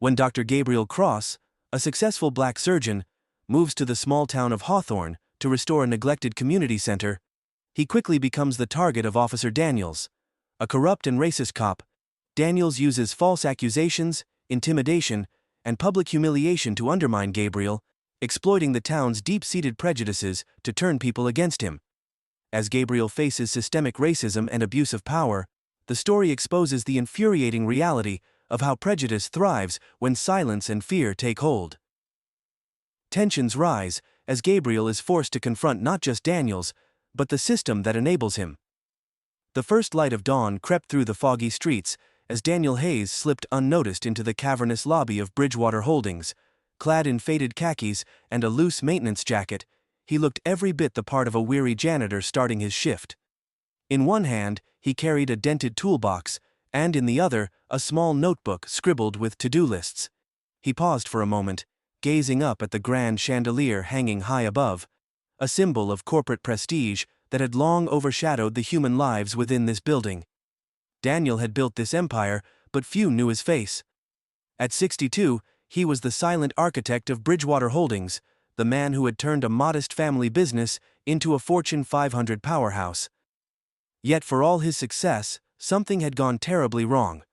When Dr. Gabriel Cross, a successful black surgeon, moves to the small town of Hawthorne to restore a neglected community center, he quickly becomes the target of Officer Daniels, a corrupt and racist cop. Daniels uses false accusations, intimidation, and public humiliation to undermine Gabriel, exploiting the town's deep-seated prejudices to turn people against him. As Gabriel faces systemic racism and abuse of power, the story exposes the infuriating reality of how prejudice thrives when silence and fear take hold. Tensions rise as Gabriel is forced to confront not just Daniels, but the system that enables him. The first light of dawn crept through the foggy streets as Daniel Hayes slipped unnoticed into the cavernous lobby of Bridgewater Holdings. Clad in faded khakis and a loose maintenance jacket, he looked every bit the part of a weary janitor starting his shift. In one hand, he carried a dented toolbox, and in the other, a small notebook scribbled with to-do lists. He paused for a moment, gazing up at the grand chandelier hanging high above, a symbol of corporate prestige that had long overshadowed the human lives within this building. Daniel had built this empire, but few knew his face. At 62, he was the silent architect of Bridgewater Holdings, the man who had turned a modest family business into a Fortune 500 powerhouse. Yet for all his success, something had gone terribly wrong.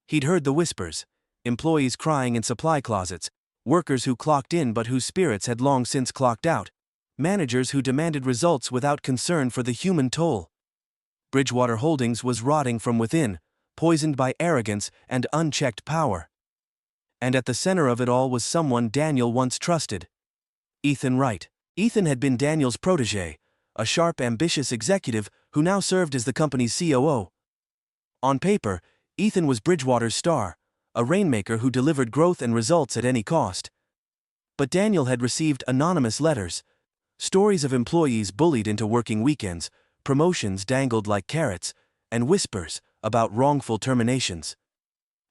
He'd heard the whispers, employees crying in supply closets, workers who clocked in but whose spirits had long since clocked out, managers who demanded results without concern for the human toll. Bridgewater Holdings was rotting from within, poisoned by arrogance and unchecked power. And at the center of it all was someone Daniel once trusted: Ethan Wright. Ethan had been Daniel's protege, a sharp, ambitious executive who now served as the company's COO. On paper, Ethan was Bridgewater's star, a rainmaker who delivered growth and results at any cost. But Daniel had received anonymous letters, stories of employees bullied into working weekends, promotions dangled like carrots, and whispers about wrongful terminations.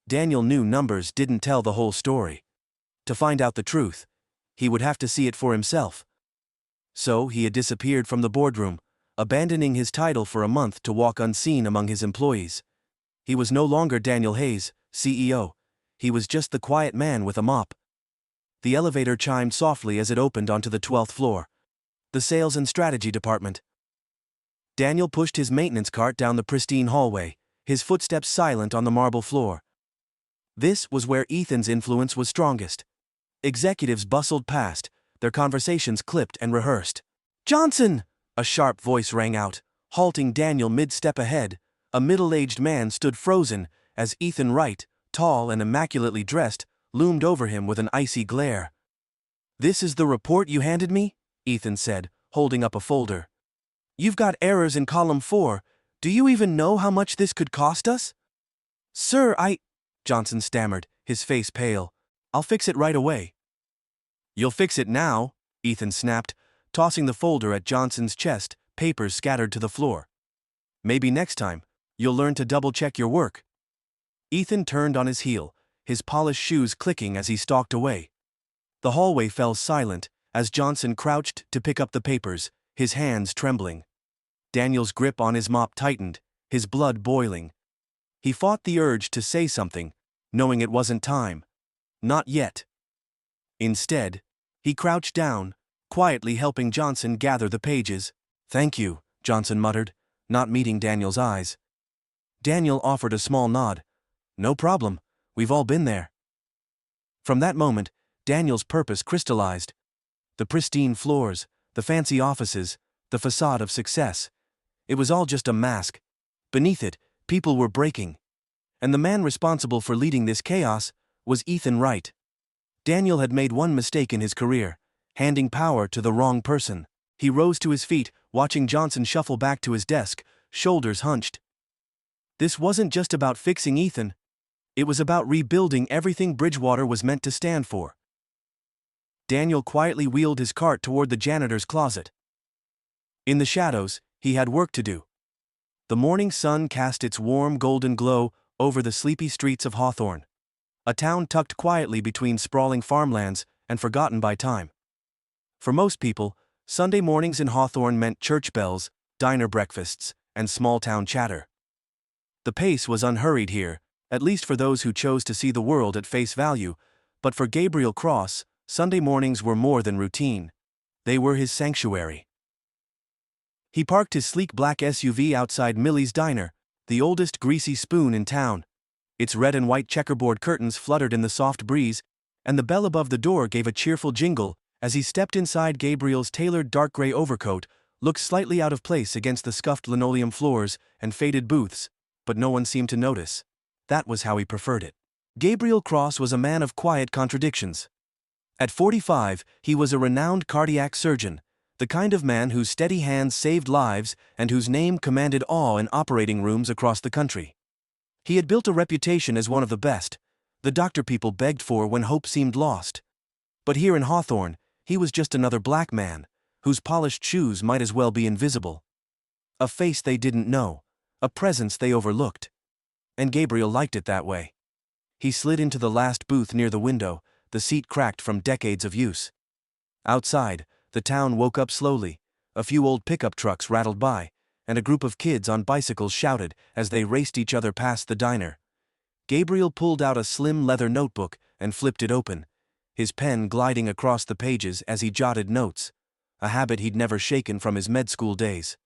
Daniel knew numbers didn't tell the whole story. To find out the truth, he would have to see it for himself. So he had disappeared from the boardroom, abandoning his title for a month to walk unseen among his employees. He was no longer Daniel Hayes, CEO. He was just the quiet man with a mop. The elevator chimed softly as it opened onto the 12th floor. The sales and strategy department. Daniel pushed his maintenance cart down the pristine hallway, his footsteps silent on the marble floor. This was where Ethan's influence was strongest. Executives bustled past, their conversations clipped and rehearsed. "Johnson!" a sharp voice rang out, halting Daniel mid-step ahead. A middle-aged man stood frozen as Ethan Wright, tall and immaculately dressed, loomed over him with an icy glare. "This is the report you handed me?" Ethan said, holding up a folder. "You've got errors in column 4. Do you even know how much this could cost us?" "Sir, Johnson stammered, his face pale. "I'll fix it right away." "You'll fix it now," Ethan snapped, tossing the folder at Johnson's chest, papers scattered to the floor. "Maybe next time, you'll learn to double-check your work." Ethan turned on his heel, his polished shoes clicking as he stalked away. The hallway fell silent as Johnson crouched to pick up the papers, his hands trembling. Daniel's grip on his mop tightened, his blood boiling. He fought the urge to say something, knowing it wasn't time. Not yet. Instead, he crouched down, quietly helping Johnson gather the pages. "Thank you," Johnson muttered, not meeting Daniel's eyes. Daniel offered a small nod. "No problem, we've all been there." From that moment, Daniel's purpose crystallized. The pristine floors, the fancy offices, the facade of success. It was all just a mask. Beneath it, people were breaking. And the man responsible for leading this chaos was Ethan Wright. Daniel had made one mistake in his career, handing power to the wrong person. He rose to his feet, watching Johnson shuffle back to his desk, shoulders hunched. This wasn't just about fixing Ethan. It was about rebuilding everything Bridgewater was meant to stand for. Daniel quietly wheeled his cart toward the janitor's closet. In the shadows, he had work to do. The morning sun cast its warm golden glow over the sleepy streets of Hawthorne, a town tucked quietly between sprawling farmlands and forgotten by time. For most people, Sunday mornings in Hawthorne meant church bells, diner breakfasts, and small-town chatter. The pace was unhurried here, at least for those who chose to see the world at face value, but for Gabriel Cross, Sunday mornings were more than routine. They were his sanctuary. He parked his sleek black SUV outside Millie's Diner, the oldest greasy spoon in town. Its red and white checkerboard curtains fluttered in the soft breeze, and the bell above the door gave a cheerful jingle as he stepped inside. Gabriel's tailored dark gray overcoat looked slightly out of place against the scuffed linoleum floors and faded booths, but no one seemed to notice. That was how he preferred it. Gabriel Cross was a man of quiet contradictions. At 45, he was a renowned cardiac surgeon, the kind of man whose steady hands saved lives and whose name commanded awe in operating rooms across the country. He had built a reputation as one of the best, the doctor people begged for when hope seemed lost. But here in Hawthorne, he was just another black man, whose polished shoes might as well be invisible. A face they didn't know, a presence they overlooked. And Gabriel liked it that way. He slid into the last booth near the window, the seat cracked from decades of use. Outside, the town woke up slowly. A few old pickup trucks rattled by, and a group of kids on bicycles shouted as they raced each other past the diner. Gabriel pulled out a slim leather notebook and flipped it open, his pen gliding across the pages as he jotted notes, a habit he'd never shaken from his med school days.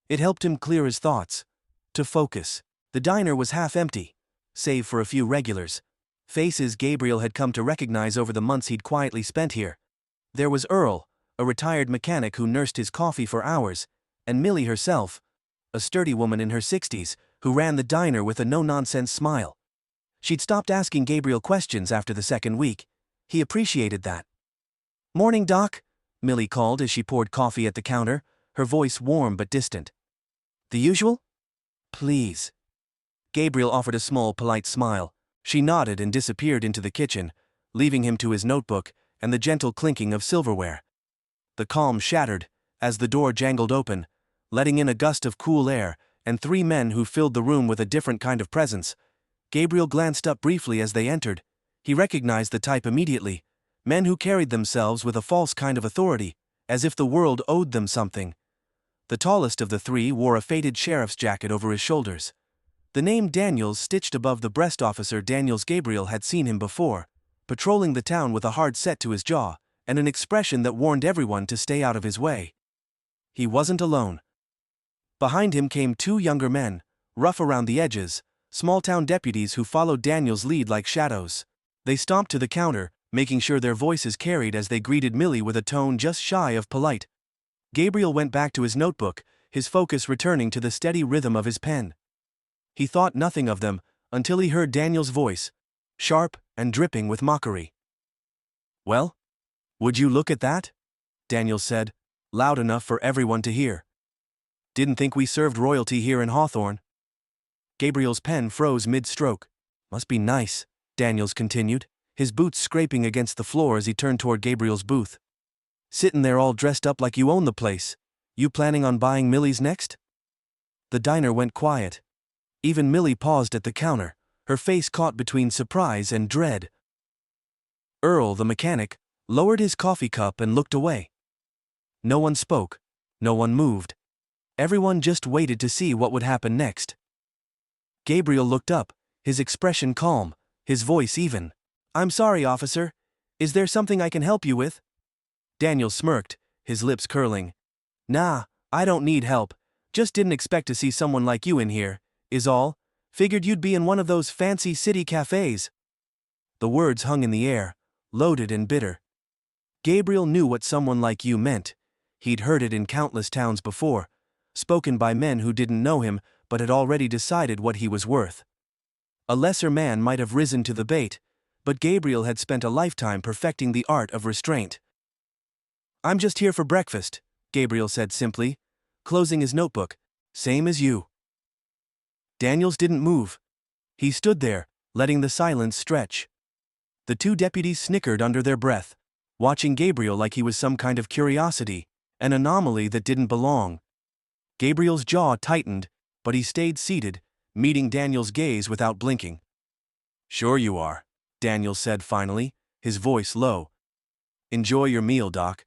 It helped him clear his thoughts, to focus. The diner was half empty, save for a few regulars, faces Gabriel had come to recognize over the months he'd quietly spent here. There was Earl, a retired mechanic who nursed his coffee for hours, and Millie herself, a sturdy woman in her 60s, who ran the diner with a no-nonsense smile. She'd stopped asking Gabriel questions after the second week. He appreciated that. "Morning, Doc," Millie called as she poured coffee at the counter, her voice warm but distant. "The usual?" "Please." Gabriel offered a small, polite smile. She nodded and disappeared into the kitchen, leaving him to his notebook and the gentle clinking of silverware. The calm shattered as the door jangled open, letting in a gust of cool air and three men who filled the room with a different kind of presence. Gabriel glanced up briefly as they entered. He recognized the type immediately, men who carried themselves with a false kind of authority, as if the world owed them something. The tallest of the three wore a faded sheriff's jacket over his shoulders. The name Daniels stitched above the breast. Officer Daniels. Gabriel had seen him before, patrolling the town with a hard set to his jaw and an expression that warned everyone to stay out of his way. He wasn't alone. Behind him came two younger men, rough around the edges, small-town deputies who followed Daniel's lead like shadows. They stomped to the counter, making sure their voices carried as they greeted Millie with a tone just shy of polite. Gabriel went back to his notebook, his focus returning to the steady rhythm of his pen. He thought nothing of them until he heard Daniel's voice, sharp and dripping with mockery. "Well? Would you look at that?" Daniel said, loud enough for everyone to hear. "Didn't think we served royalty here in Hawthorne." Gabriel's pen froze mid-stroke. "Must be nice," Daniels continued, his boots scraping against the floor as he turned toward Gabriel's booth. "Sitting there all dressed up like you own the place. You planning on buying Millie's next?" The diner went quiet. Even Millie paused at the counter, her face caught between surprise and dread. Earl, the mechanic, lowered his coffee cup and looked away. No one spoke, no one moved. Everyone just waited to see what would happen next. Gabriel looked up, his expression calm, his voice even. "I'm sorry, officer. Is there something I can help you with?" Daniel smirked, his lips curling. "Nah, I don't need help. Just didn't expect to see someone like you in here, is all. Figured you'd be in one of those fancy city cafes." The words hung in the air, loaded and bitter. Gabriel knew what someone like you meant. He'd heard it in countless towns before, spoken by men who didn't know him but had already decided what he was worth. A lesser man might have risen to the bait, but Gabriel had spent a lifetime perfecting the art of restraint. "I'm just here for breakfast," Gabriel said simply, closing his notebook. "Same as you." Daniels didn't move. He stood there, letting the silence stretch. The two deputies snickered under their breath, watching Gabriel like he was some kind of curiosity, an anomaly that didn't belong. Gabriel's jaw tightened, but he stayed seated, meeting Daniel's gaze without blinking. "Sure you are," Daniel said finally, his voice low. "Enjoy your meal, Doc."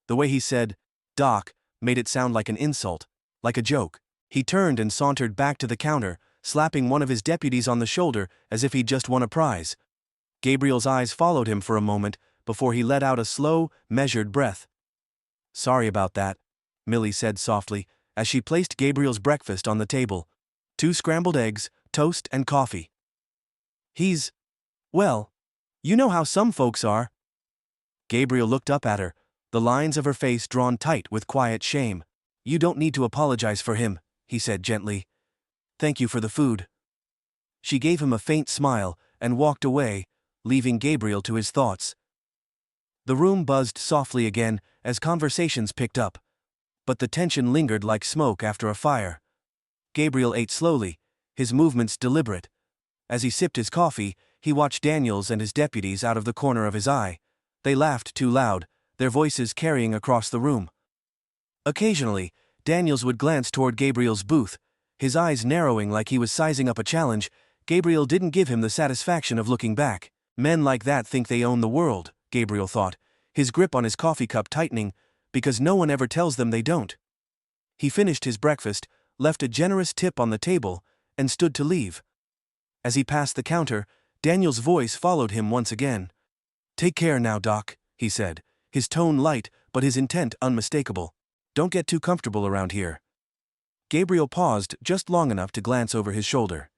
The way he said, "Doc," made it sound like an insult, like a joke. He turned and sauntered back to the counter, slapping one of his deputies on the shoulder as if he'd just won a prize. Gabriel's eyes followed him for a moment before he let out a slow, measured breath. "Sorry about that," Millie said softly, as she placed Gabriel's breakfast on the table. 2 scrambled eggs, toast, and coffee. Well, you know how some folks are." Gabriel looked up at her, the lines of her face drawn tight with quiet shame. "You don't need to apologize for him," he said gently. "Thank you for the food." She gave him a faint smile and walked away, leaving Gabriel to his thoughts. The room buzzed softly again as conversations picked up, but the tension lingered like smoke after a fire. Gabriel ate slowly, his movements deliberate. As he sipped his coffee, he watched Daniels and his deputies out of the corner of his eye. They laughed too loud, their voices carrying across the room. Occasionally, Daniels would glance toward Gabriel's booth, his eyes narrowing like he was sizing up a challenge. Gabriel didn't give him the satisfaction of looking back. Men like that think they own the world, Gabriel thought, his grip on his coffee cup tightening, because no one ever tells them they don't. He finished his breakfast, left a generous tip on the table, and stood to leave. As he passed the counter, Daniel's voice followed him once again. "Take care now, Doc," he said, his tone light but his intent unmistakable. "Don't get too comfortable around here." Gabriel paused just long enough to glance over his shoulder.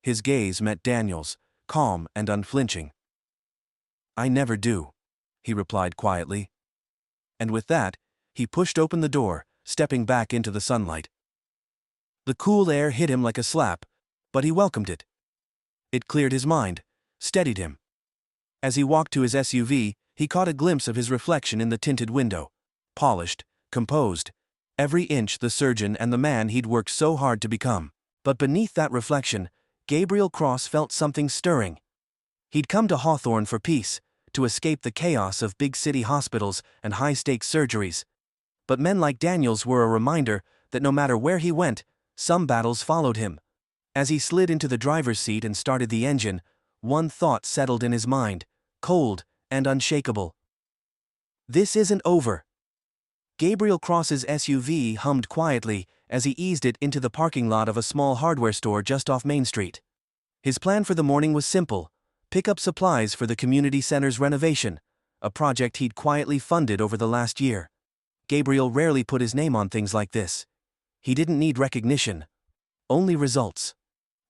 His gaze met Daniel's, calm and unflinching. "I never do," he replied quietly. And with that, he pushed open the door, stepping back into the sunlight. The cool air hit him like a slap, but he welcomed it. It cleared his mind, steadied him. As he walked to his SUV, he caught a glimpse of his reflection in the tinted window. Polished, composed, every inch the surgeon and the man he'd worked so hard to become. But beneath that reflection, Gabriel Cross felt something stirring. He'd come to Hawthorne for peace, to escape the chaos of big city hospitals and high-stakes surgeries. But men like Daniels were a reminder that no matter where he went, some battles followed him. As he slid into the driver's seat and started the engine, one thought settled in his mind, cold and unshakable. This isn't over. Gabriel Cross's SUV hummed quietly as he eased it into the parking lot of a small hardware store just off Main Street. His plan for the morning was simple: pick up supplies for the community center's renovation, a project he'd quietly funded over the last year. Gabriel rarely put his name on things like this. He didn't need recognition, only results.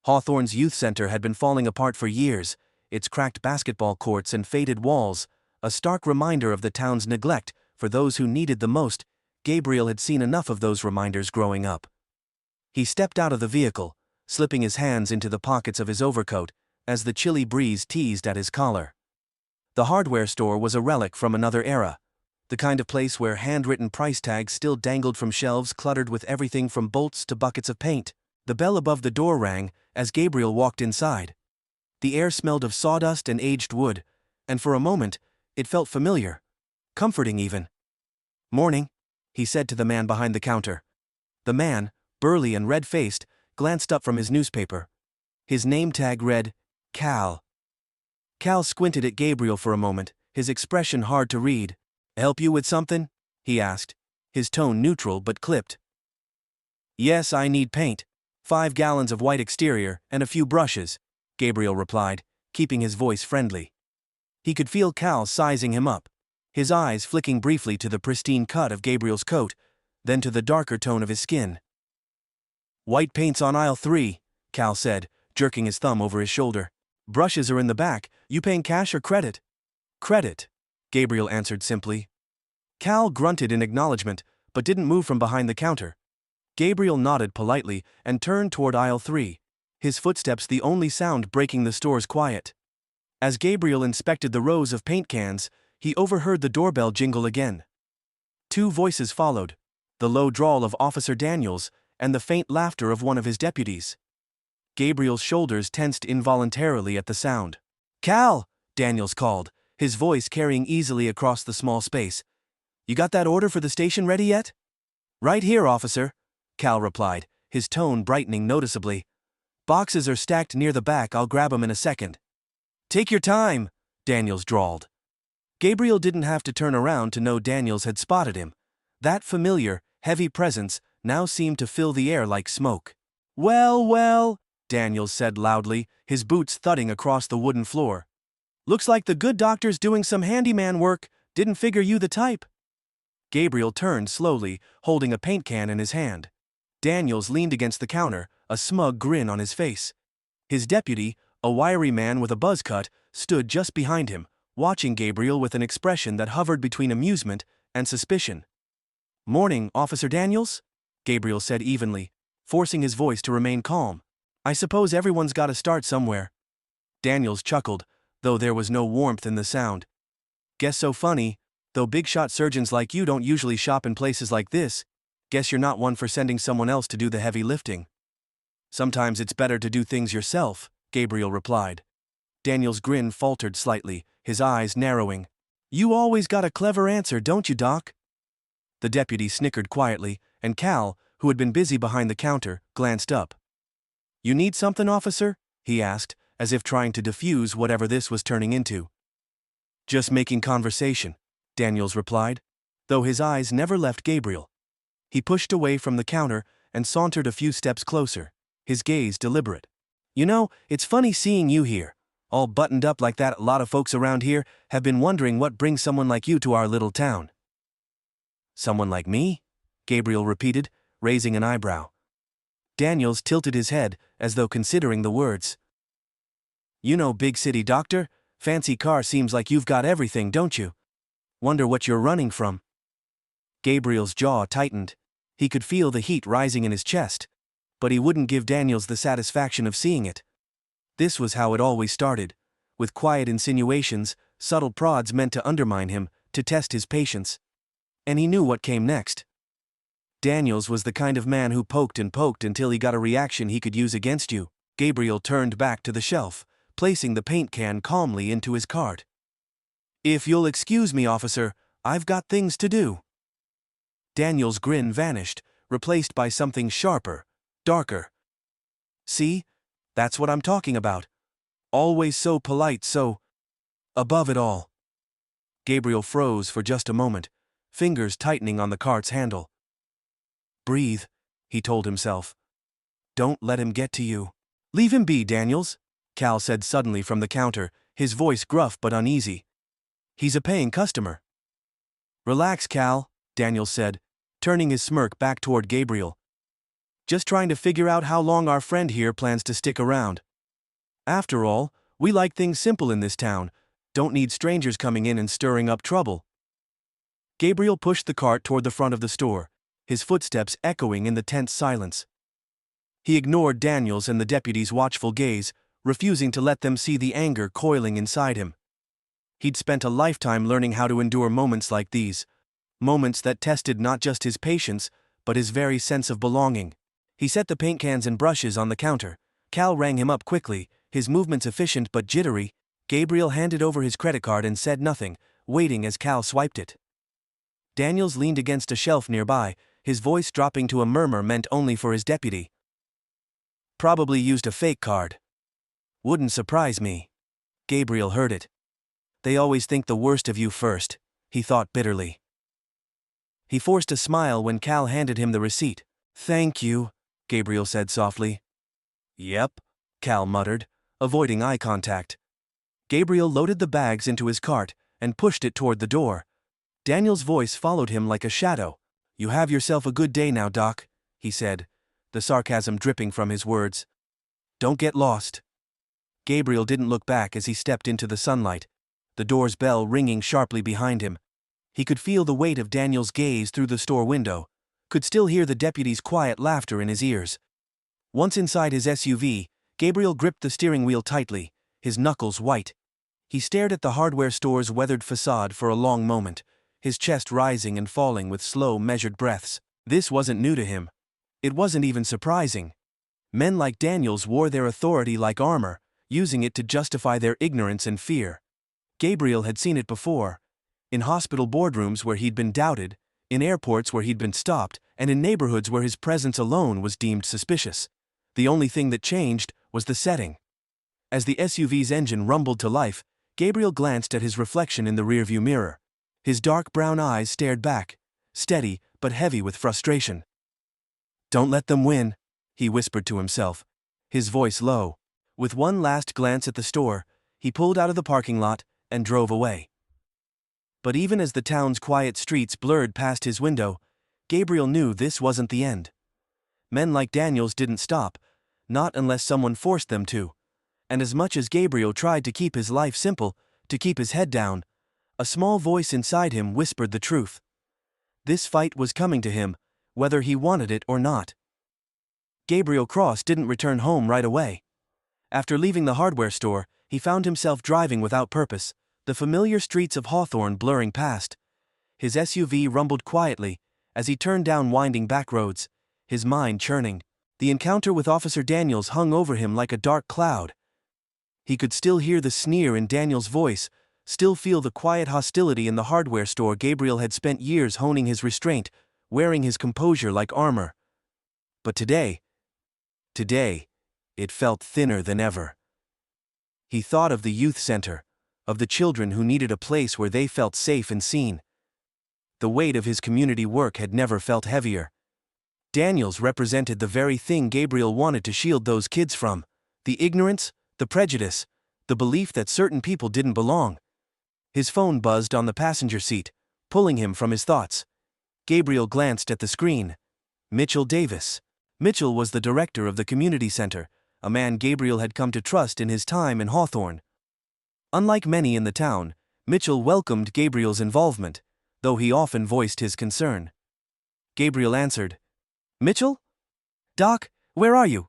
Hawthorne's youth center had been falling apart for years, its cracked basketball courts and faded walls, a stark reminder of the town's neglect for those who needed the most. Gabriel had seen enough of those reminders growing up. He stepped out of the vehicle, slipping his hands into the pockets of his overcoat, as the chilly breeze teased at his collar. The hardware store was a relic from another era, the kind of place where handwritten price tags still dangled from shelves cluttered with everything from bolts to buckets of paint. The bell above the door rang as Gabriel walked inside. The air smelled of sawdust and aged wood, and for a moment, it felt familiar, comforting even. "Morning," he said to the man behind the counter. The man, burly and red-faced, glanced up from his newspaper. His name tag read, Cal. Cal squinted at Gabriel for a moment, his expression hard to read. "Help you with something?" he asked, his tone neutral but clipped. "Yes, I need paint. 5 gallons of white exterior and a few brushes," Gabriel replied, keeping his voice friendly. He could feel Cal sizing him up, his eyes flicking briefly to the pristine cut of Gabriel's coat, then to the darker tone of his skin. "White paint's on aisle 3, Cal said, jerking his thumb over his shoulder. "Brushes are in the back. You paying cash or credit?" "Credit," Gabriel answered simply. Cal grunted in acknowledgement, but didn't move from behind the counter. Gabriel nodded politely and turned toward aisle 3, his footsteps the only sound breaking the store's quiet. As Gabriel inspected the rows of paint cans, he overheard the doorbell jingle again. 2 voices followed, the low drawl of Officer Daniels and the faint laughter of one of his deputies. Gabriel's shoulders tensed involuntarily at the sound. "Cal!" Daniels called, his voice carrying easily across the small space. "You got that order for the station ready yet?" "Right here, officer," Cal replied, his tone brightening noticeably. "Boxes are stacked near the back. I'll grab 'em in a second." "Take your time," Daniels drawled. Gabriel didn't have to turn around to know Daniels had spotted him. That familiar, heavy presence now seemed to fill the air like smoke. Well, Daniels said loudly, his boots thudding across the wooden floor. "Looks like the good doctor's doing some handyman work. Didn't figure you the type." Gabriel turned slowly, holding a paint can in his hand. Daniels leaned against the counter, a smug grin on his face. His deputy, a wiry man with a buzz cut, stood just behind him, watching Gabriel with an expression that hovered between amusement and suspicion. "Morning, Officer Daniels," Gabriel said evenly, forcing his voice to remain calm. "I suppose everyone's got to start somewhere." Daniels chuckled, though there was no warmth in the sound. "Guess so funny, though big-shot surgeons like you don't usually shop in places like this. Guess you're not one for sending someone else to do the heavy lifting." "Sometimes it's better to do things yourself," Gabriel replied. Daniel's grin faltered slightly, his eyes narrowing. "You always got a clever answer, don't you, Doc?" The deputy snickered quietly, and Cal, who had been busy behind the counter, glanced up. "You need something, officer?" he asked, as if trying to diffuse whatever this was turning into. "Just making conversation," Daniels replied, though his eyes never left Gabriel. He pushed away from the counter and sauntered a few steps closer, his gaze deliberate. "You know, it's funny seeing you here, all buttoned up like that. A lot of folks around here have been wondering what brings someone like you to our little town." "Someone like me?" Gabriel repeated, raising an eyebrow. Daniels tilted his head, as though considering the words. "You know, big city doctor, fancy car, seems like you've got everything, don't you? Wonder what you're running from." Gabriel's jaw tightened. He could feel the heat rising in his chest, but he wouldn't give Daniels the satisfaction of seeing it. This was how it always started, with quiet insinuations, subtle prods meant to undermine him, to test his patience. And he knew what came next. Daniels was the kind of man who poked and poked until he got a reaction he could use against you. Gabriel turned back to the shelf, placing the paint can calmly into his cart. "If you'll excuse me, officer, I've got things to do." Daniel's grin vanished, replaced by something sharper, darker. "See? That's what I'm talking about. Always so polite, so above it all." Gabriel froze for just a moment, fingers tightening on the cart's handle. "Breathe," he told himself. "Don't let him get to you." "Leave him be, Daniels," Cal said suddenly from the counter, his voice gruff but uneasy. "He's a paying customer." "Relax, Cal," Daniels said, turning his smirk back toward Gabriel. "Just trying to figure out how long our friend here plans to stick around. After all, we like things simple in this town, don't need strangers coming in and stirring up trouble." Gabriel pushed the cart toward the front of the store, his footsteps echoing in the tense silence. He ignored Daniels and the deputy's watchful gaze, refusing to let them see the anger coiling inside him. He'd spent a lifetime learning how to endure moments like these, moments that tested not just his patience, but his very sense of belonging. He set the paint cans and brushes on the counter. Cal rang him up quickly, his movements efficient but jittery. Gabriel handed over his credit card and said nothing, waiting as Cal swiped it. Daniels leaned against a shelf nearby, his voice dropping to a murmur meant only for his deputy. "Probably used a fake card." "Wouldn't surprise me." Gabriel heard it. "They always think the worst of you first," he thought bitterly. He forced a smile when Cal handed him the receipt. "Thank you," Gabriel said softly. "Yep," Cal muttered, avoiding eye contact. Gabriel loaded the bags into his cart and pushed it toward the door. Daniel's voice followed him like a shadow. "You have yourself a good day now, Doc," he said, the sarcasm dripping from his words. "Don't get lost." Gabriel didn't look back as he stepped into the sunlight, the door's bell ringing sharply behind him. He could feel the weight of Daniel's gaze through the store window, could still hear the deputy's quiet laughter in his ears. Once inside his SUV, Gabriel gripped the steering wheel tightly, his knuckles white. He stared at the hardware store's weathered facade for a long moment, his chest rising and falling with slow, measured breaths. This wasn't new to him. It wasn't even surprising. Men like Daniels wore their authority like armor, using it to justify their ignorance and fear. Gabriel had seen it before. In hospital boardrooms where he'd been doubted, in airports where he'd been stopped, and in neighborhoods where his presence alone was deemed suspicious. The only thing that changed was the setting. As the SUV's engine rumbled to life, Gabriel glanced at his reflection in the rearview mirror. His dark brown eyes stared back, steady but heavy with frustration. "Don't let them win," he whispered to himself, his voice low. With one last glance at the store, he pulled out of the parking lot and drove away. But even as the town's quiet streets blurred past his window, Gabriel knew this wasn't the end. Men like Daniels didn't stop, not unless someone forced them to. And as much as Gabriel tried to keep his life simple, to keep his head down, a small voice inside him whispered the truth. This fight was coming to him, whether he wanted it or not. Gabriel Cross didn't return home right away. After leaving the hardware store, he found himself driving without purpose, the familiar streets of Hawthorne blurring past. His SUV rumbled quietly as he turned down winding back roads, his mind churning. The encounter with Officer Daniels hung over him like a dark cloud. He could still hear the sneer in Daniels' voice, still feel the quiet hostility in the hardware store. Gabriel had spent years honing his restraint, wearing his composure like armor. But today, it felt thinner than ever. He thought of the youth center, of the children who needed a place where they felt safe and seen. The weight of his community work had never felt heavier. Daniels represented the very thing Gabriel wanted to shield those kids from: the ignorance, the prejudice, the belief that certain people didn't belong. His phone buzzed on the passenger seat, pulling him from his thoughts. Gabriel glanced at the screen. Mitchell Davis. Mitchell was the director of the community center, a man Gabriel had come to trust in his time in Hawthorne. Unlike many in the town, Mitchell welcomed Gabriel's involvement, though he often voiced his concern. Gabriel answered. "Mitchell? Doc, where are you?"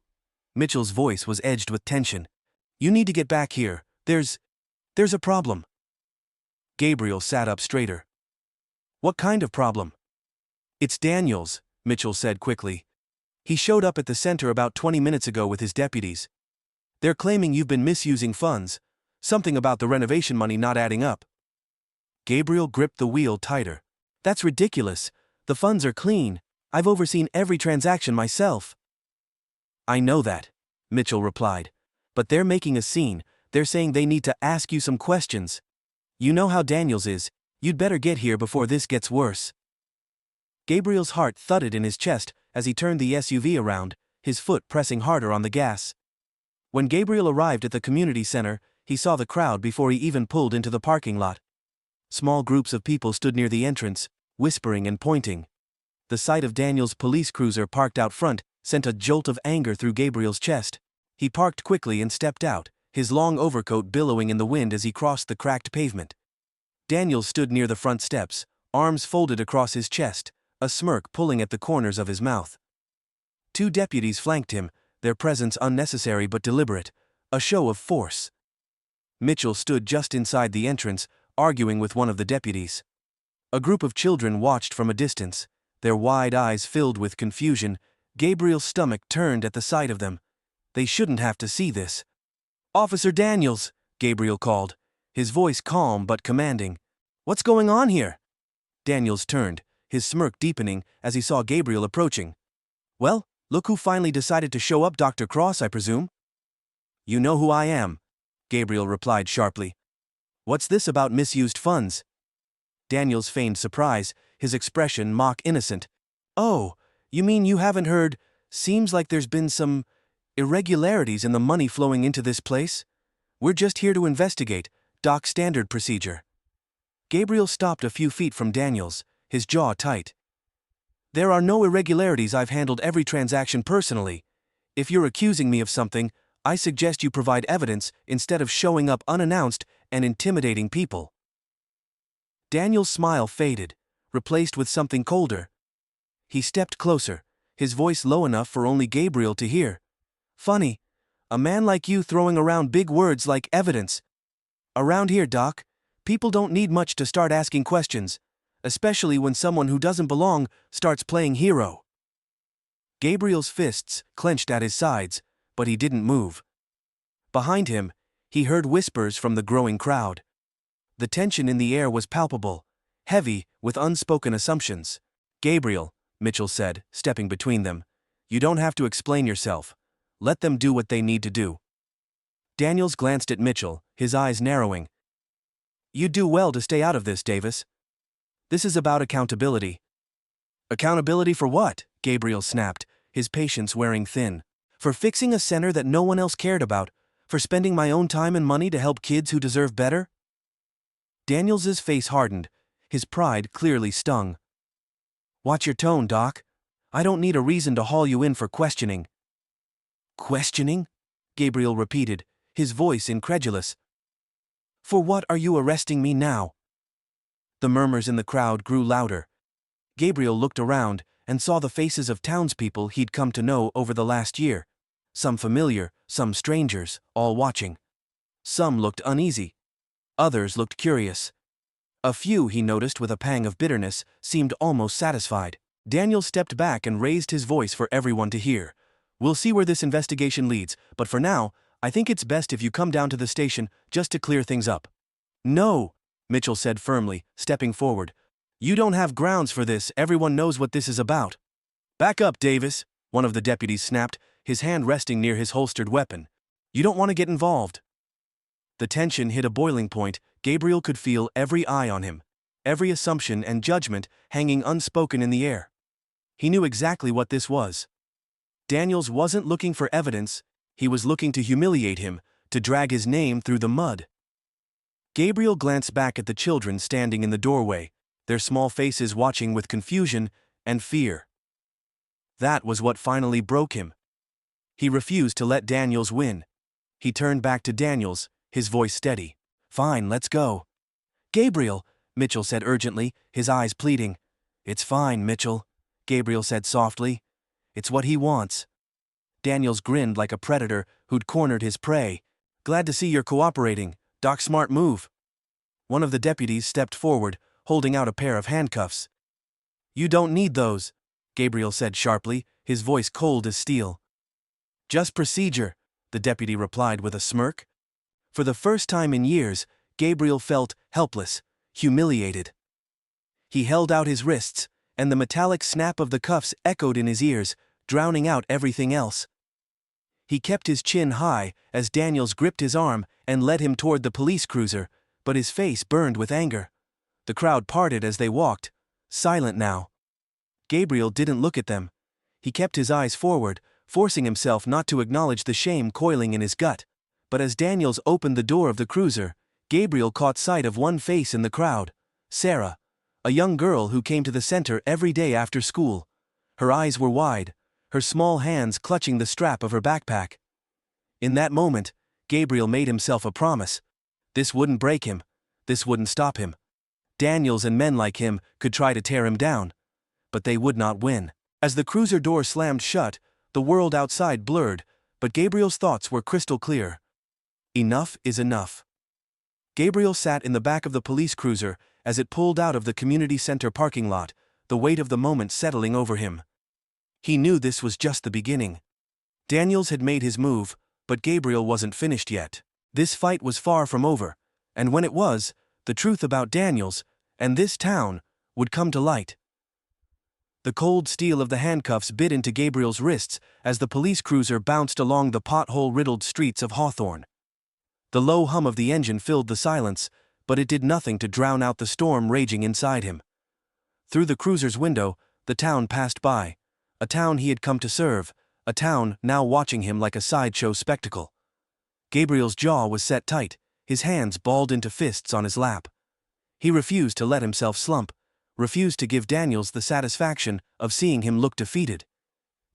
Mitchell's voice was edged with tension. "You need to get back here. There's a problem." Gabriel sat up straighter. "What kind of problem?" "It's Daniels," Mitchell said quickly. "He showed up at the center about 20 minutes ago with his deputies. They're claiming you've been misusing funds, something about the renovation money not adding up." Gabriel gripped the wheel tighter. "That's ridiculous. The funds are clean. I've overseen every transaction myself." "I know that," Mitchell replied. "But they're making a scene. They're saying they need to ask you some questions. You know how Daniels is. You'd better get here before this gets worse." Gabriel's heart thudded in his chest as he turned the SUV around, his foot pressing harder on the gas. When Gabriel arrived at the community center, he saw the crowd before he even pulled into the parking lot. Small groups of people stood near the entrance, whispering and pointing. The sight of Daniel's police cruiser parked out front sent a jolt of anger through Gabriel's chest. He parked quickly and stepped out, his long overcoat billowing in the wind as he crossed the cracked pavement. Daniel stood near the front steps, arms folded across his chest, a smirk pulling at the corners of his mouth. Two deputies flanked him, their presence unnecessary but deliberate, a show of force. Mitchell stood just inside the entrance, arguing with one of the deputies. A group of children watched from a distance, their wide eyes filled with confusion. Gabriel's stomach turned at the sight of them. They shouldn't have to see this. "Officer Daniels," Gabriel called, his voice calm but commanding. "What's going on here?" Daniels turned, his smirk deepening as he saw Gabriel approaching. "Well, look who finally decided to show up, Dr. Cross, I presume." "You know who I am," Gabriel replied sharply. "What's this about misused funds?" Daniels feigned surprise, his expression mock innocent. "Oh, you mean you haven't heard? Seems like there's been some irregularities in the money flowing into this place. We're just here to investigate, Doc, standard procedure." Gabriel stopped a few feet from Daniels, his jaw tight. "There are no irregularities. I've handled every transaction personally. If you're accusing me of something, I suggest you provide evidence instead of showing up unannounced and intimidating people." Daniel's smile faded, replaced with something colder. He stepped closer, his voice low enough for only Gabriel to hear. "Funny, a man like you throwing around big words like evidence. Around here, Doc, people don't need much to start asking questions, especially when someone who doesn't belong starts playing hero." Gabriel's fists clenched at his sides, but he didn't move. Behind him, he heard whispers from the growing crowd. The tension in the air was palpable, heavy with unspoken assumptions. "Gabriel," Mitchell said, stepping between them, "you don't have to explain yourself. Let them do what they need to do." Daniels glanced at Mitchell, his eyes narrowing. "You'd do well to stay out of this, Davis. This is about accountability." "Accountability for what?" Gabriel snapped, his patience wearing thin. For fixing a center that no one else cared about? For spending my own time and money to help kids who deserve better? Daniels's face hardened, his pride clearly stung. Watch your tone, Doc. I don't need a reason to haul you in for questioning. Questioning? Gabriel repeated, his voice incredulous. For what are you arresting me now? The murmurs in the crowd grew louder. Gabriel looked around and saw the faces of townspeople he'd come to know over the last year. Some familiar, some strangers, all watching. Some looked uneasy. Others looked curious. A few, he noticed with a pang of bitterness, seemed almost satisfied. Daniel stepped back and raised his voice for everyone to hear. We'll see where this investigation leads, but for now, I think it's best if you come down to the station just to clear things up. No, Mitchell said firmly, stepping forward. You don't have grounds for this, everyone knows what this is about. Back up, Davis, one of the deputies snapped, his hand resting near his holstered weapon. You don't want to get involved. The tension hit a boiling point. Gabriel could feel every eye on him, every assumption and judgment hanging unspoken in the air. He knew exactly what this was. Daniels wasn't looking for evidence, he was looking to humiliate him, to drag his name through the mud. Gabriel glanced back at the children standing in the doorway, their small faces watching with confusion and fear. That was what finally broke him. He refused to let Daniels win. He turned back to Daniels, his voice steady. Fine, let's go. Gabriel, Mitchell said urgently, his eyes pleading. It's fine, Mitchell, Gabriel said softly. It's what he wants. Daniels grinned like a predator who'd cornered his prey. Glad to see you're cooperating, Doc. Smart move. One of the deputies stepped forward, holding out a pair of handcuffs. You don't need those, Gabriel said sharply, his voice cold as steel. Just procedure, the deputy replied with a smirk. For the first time in years, Gabriel felt helpless, humiliated. He held out his wrists, and the metallic snap of the cuffs echoed in his ears, drowning out everything else. He kept his chin high as Daniels gripped his arm and led him toward the police cruiser, but his face burned with anger. The crowd parted as they walked, silent now. Gabriel didn't look at them. He kept his eyes forward, forcing himself not to acknowledge the shame coiling in his gut. But as Daniels opened the door of the cruiser, Gabriel caught sight of one face in the crowd, Sarah, a young girl who came to the center every day after school. Her eyes were wide, her small hands clutching the strap of her backpack. In that moment, Gabriel made himself a promise. This wouldn't break him. This wouldn't stop him. Daniels and men like him could try to tear him down, but they would not win. As the cruiser door slammed shut, the world outside blurred, but Gabriel's thoughts were crystal clear. Enough is enough. Gabriel sat in the back of the police cruiser as it pulled out of the community center parking lot, the weight of the moment settling over him. He knew this was just the beginning. Daniels had made his move, but Gabriel wasn't finished yet. This fight was far from over, and when it was, the truth about Daniels, and this town, would come to light. The cold steel of the handcuffs bit into Gabriel's wrists as the police cruiser bounced along the pothole-riddled streets of Hawthorne. The low hum of the engine filled the silence, but it did nothing to drown out the storm raging inside him. Through the cruiser's window, the town passed by, a town he had come to serve, a town now watching him like a sideshow spectacle. Gabriel's jaw was set tight, his hands balled into fists on his lap. He refused to let himself slump, refused to give Daniels the satisfaction of seeing him look defeated.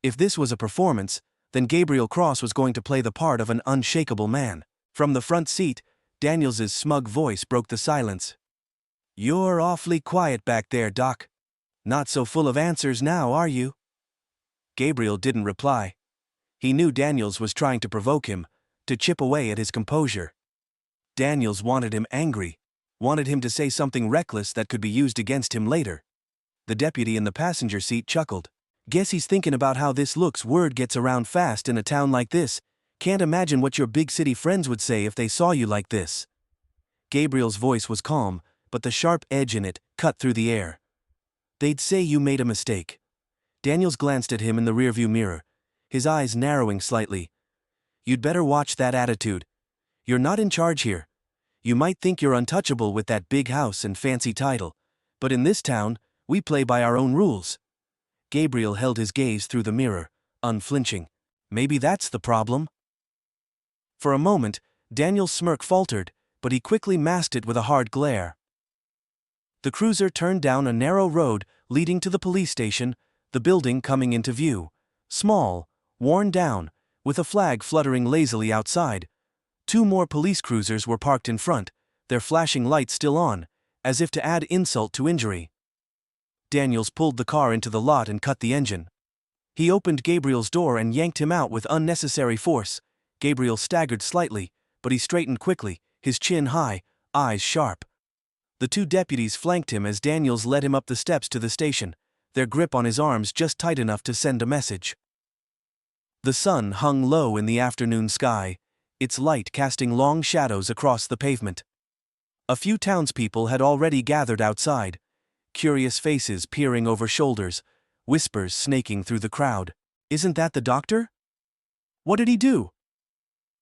If this was a performance, then Gabriel Cross was going to play the part of an unshakable man. From the front seat, Daniels's smug voice broke the silence. You're awfully quiet back there, Doc. Not so full of answers now, are you? Gabriel didn't reply. He knew Daniels was trying to provoke him, to chip away at his composure. Daniels wanted him angry, wanted him to say something reckless that could be used against him later. The deputy in the passenger seat chuckled. Guess he's thinking about how this looks. Word gets around fast in a town like this. Can't imagine what your big city friends would say if they saw you like this. Gabriel's voice was calm, but the sharp edge in it cut through the air. They'd say you made a mistake. Daniels glanced at him in the rearview mirror, his eyes narrowing slightly. You'd better watch that attitude. You're not in charge here. You might think you're untouchable with that big house and fancy title, but in this town, we play by our own rules. Gabriel held his gaze through the mirror, unflinching. Maybe that's the problem. For a moment, Daniel's smirk faltered, but he quickly masked it with a hard glare. The cruiser turned down a narrow road leading to the police station, the building coming into view. Small, worn down, with a flag fluttering lazily outside. 2 more police cruisers were parked in front, their flashing lights still on, as if to add insult to injury. Daniels pulled the car into the lot and cut the engine. He opened Gabriel's door and yanked him out with unnecessary force. Gabriel staggered slightly, but he straightened quickly, his chin high, eyes sharp. The 2 deputies flanked him as Daniels led him up the steps to the station, their grip on his arms just tight enough to send a message. The sun hung low in the afternoon sky, its light casting long shadows across the pavement. A few townspeople had already gathered outside, curious faces peering over shoulders, whispers snaking through the crowd. "Isn't that the doctor? What did he do?"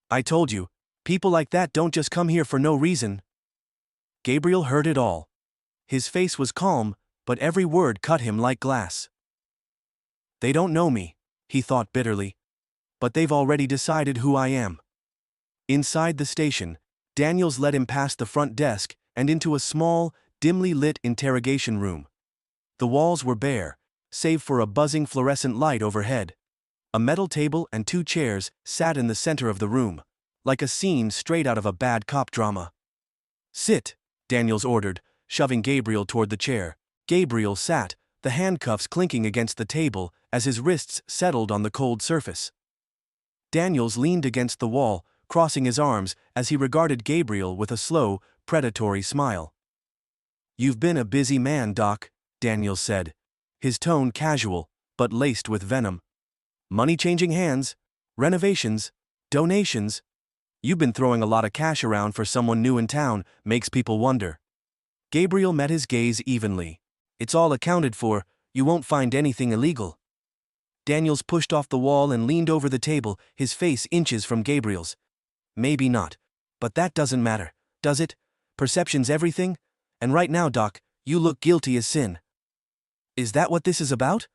"I told you, people like that don't just come here for no reason." Gabriel heard it all. His face was calm, but every word cut him like glass. "They don't know me," he thought bitterly. "But they've already decided who I am." Inside the station, Daniels led him past the front desk and into a small, dimly lit interrogation room. The walls were bare, save for a buzzing fluorescent light overhead. A metal table and 2 chairs sat in the center of the room, like a scene straight out of a bad cop drama. "Sit," Daniels ordered, shoving Gabriel toward the chair. Gabriel sat, the handcuffs clinking against the table as his wrists settled on the cold surface. Daniels leaned against the wall, crossing his arms as he regarded Gabriel with a slow, predatory smile. "You've been a busy man, Doc," Daniels said, his tone casual, but laced with venom. "Money changing hands, renovations, donations. You've been throwing a lot of cash around for someone new in town, makes people wonder." Gabriel met his gaze evenly. "It's all accounted for, you won't find anything illegal." Daniels pushed off the wall and leaned over the table, his face inches from Gabriel's. "Maybe not. But that doesn't matter, does it? Perception's everything? And right now, Doc, you look guilty as sin." "Is that what this is about?"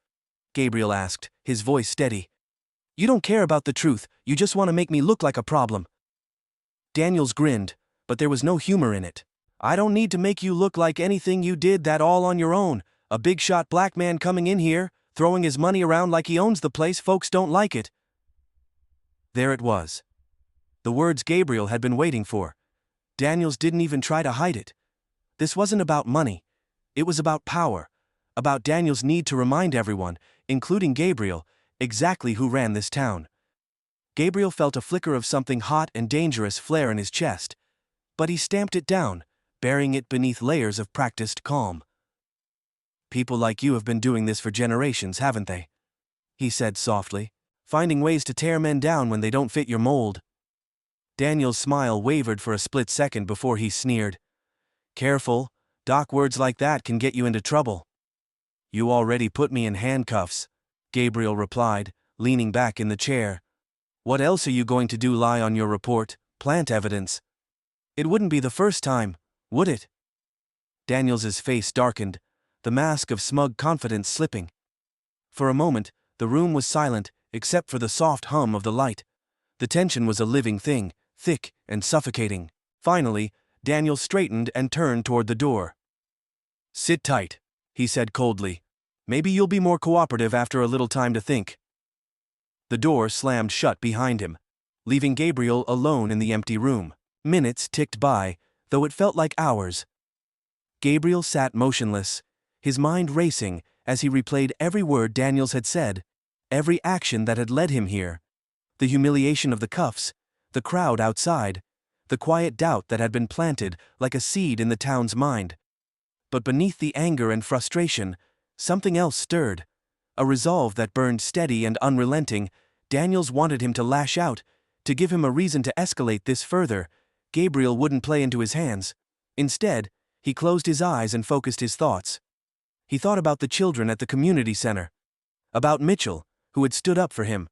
Gabriel asked, his voice steady. "You don't care about the truth, you just want to make me look like a problem." Daniels grinned, but there was no humor in it. "I don't need to make you look like anything, you did that all on your own. A big-shot black man coming in here, throwing his money around like he owns the place, folks don't like it." There it was. The words Gabriel had been waiting for. Daniels didn't even try to hide it. This wasn't about money. It was about power, about Daniel's need to remind everyone, including Gabriel, exactly who ran this town. Gabriel felt a flicker of something hot and dangerous flare in his chest, but he stamped it down, burying it beneath layers of practiced calm. "People like you have been doing this for generations, haven't they?" he said softly, "finding ways to tear men down when they don't fit your mold." Daniel's smile wavered for a split second before he sneered. "Careful, Doc, words like that can get you into trouble." "You already put me in handcuffs," Gabriel replied, leaning back in the chair. "What else are you going to do, lie on your report, plant evidence? It wouldn't be the first time, would it?" Daniels's face darkened, the mask of smug confidence slipping. For a moment, the room was silent, except for the soft hum of the light. The tension was a living thing, thick and suffocating. Finally, Daniel straightened and turned toward the door. "Sit tight," he said coldly. "Maybe you'll be more cooperative after a little time to think." The door slammed shut behind him, leaving Gabriel alone in the empty room. Minutes ticked by, though it felt like hours. Gabriel sat motionless, his mind racing as he replayed every word Daniels had said, every action that had led him here. The humiliation of the cuffs, the crowd outside, the quiet doubt that had been planted like a seed in the town's mind. But beneath the anger and frustration, something else stirred, a resolve that burned steady and unrelenting. Daniels wanted him to lash out, to give him a reason to escalate this further. Gabriel wouldn't play into his hands. Instead, he closed his eyes and focused his thoughts. He thought about the children at the community center, about Mitchell, who had stood up for him,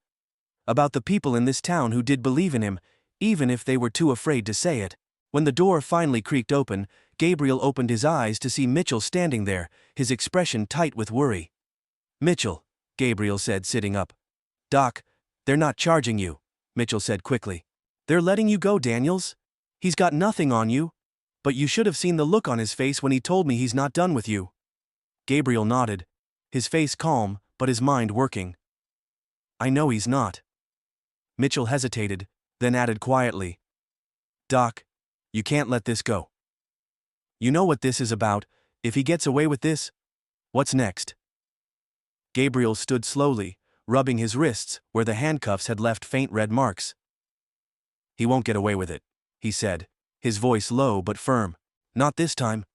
about the people in this town who did believe in him, even if they were too afraid to say it. When the door finally creaked open, Gabriel opened his eyes to see Mitchell standing there, his expression tight with worry. "Mitchell," Gabriel said, sitting up. "Doc, They're not charging you, Mitchell said quickly. They're letting you go, Daniels. He's got nothing on you. But you should have seen the look on his face when he told me he's not done with you. Gabriel nodded, his face calm, but his mind working. I know he's not. Mitchell hesitated, then added quietly. Doc, you can't let this go. You know what this is about. If he gets away with this, what's next? Gabriel stood slowly, rubbing his wrists where the handcuffs had left faint red marks. He won't get away with it, he said, his voice low but firm. Not this time.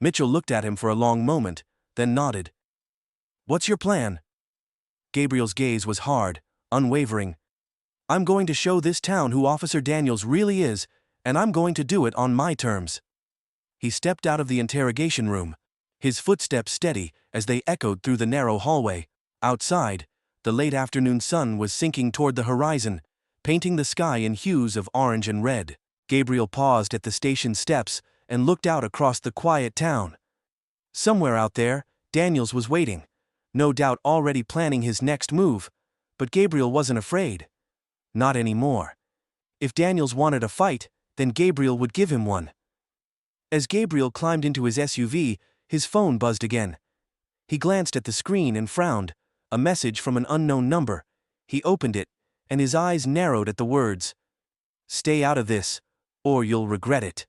Mitchell looked at him for a long moment, then nodded. What's your plan? Gabriel's gaze was hard, unwavering. I'm going to show this town who Officer Daniels really is, and I'm going to do it on my terms. He stepped out of the interrogation room, his footsteps steady as they echoed through the narrow hallway. Outside, the late afternoon sun was sinking toward the horizon, painting the sky in hues of orange and red. Gabriel paused at the station steps and looked out across the quiet town. Somewhere out there, Daniels was waiting, no doubt already planning his next move, but Gabriel wasn't afraid. Not anymore. If Daniels wanted a fight, then Gabriel would give him one. As Gabriel climbed into his SUV, his phone buzzed again. He glanced at the screen and frowned, a message from an unknown number. He opened it, and his eyes narrowed at the words, "Stay out of this, or you'll regret it."